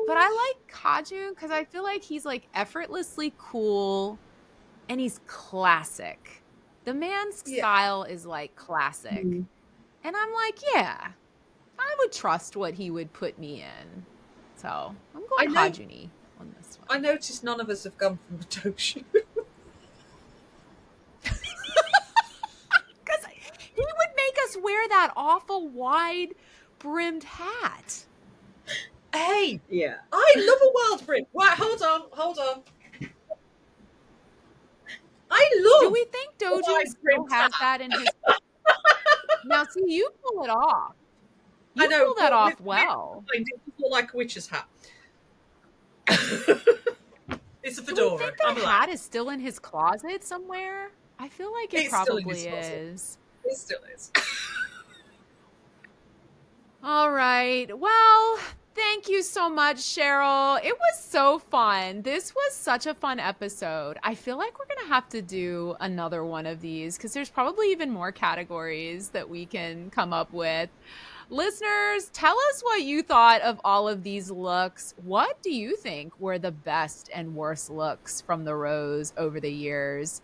but I like Hajun because I feel like he's like effortlessly cool and he's classic. The man's style is like classic. Mhm. And I'm like, yeah, I would trust what he would put me in. So I'm going Hajuni on this one. I noticed none of us have gone from the toe shoe. Because he would make us wear that awful wide brimmed hat. Hey, Yeah. I love a wild brim. Right, hold on. I love. Do we think Dojin still has that in his? Now, see, you pull it off. You pull that off well. It looks like a witch's hat. It's a fedora. Do we think that hat is still in his closet somewhere? I feel like it probably is. It still is. All right. Well, thank you so much, Cheryl. It was so fun. This was such a fun episode. I feel like we're going to have to do another one of these because there's probably even more categories that we can come up with. Listeners, tell us what you thought of all of these looks. What do you think were the best and worst looks from the Rose over the years?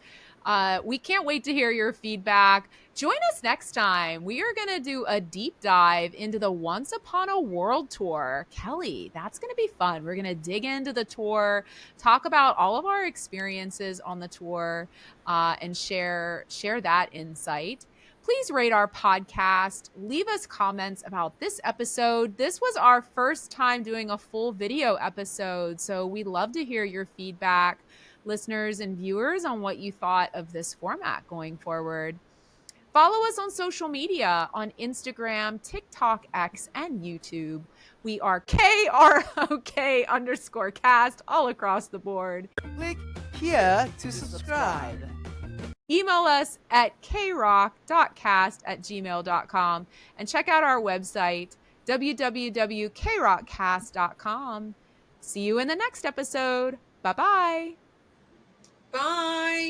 We can't wait to hear your feedback. Join us next time. We are going to do a deep dive into the Once Upon a World tour. Kelly, that's going to be fun. We're going to dig into the tour, talk about all of our experiences on the tour, and share that insight. Please rate our podcast. Leave us comments about this episode. This was our first time doing a full video episode, so we'd love to hear your feedback, listeners and viewers, on what you thought of this format going forward. Follow us on social media on Instagram, TikTok, X, and YouTube. We are KROK_cast all across the board. Click here to subscribe. Email us at krock.cast@gmail.com and check out our website, www.krockcast.com. See you in the next episode. Bye-bye. Bye.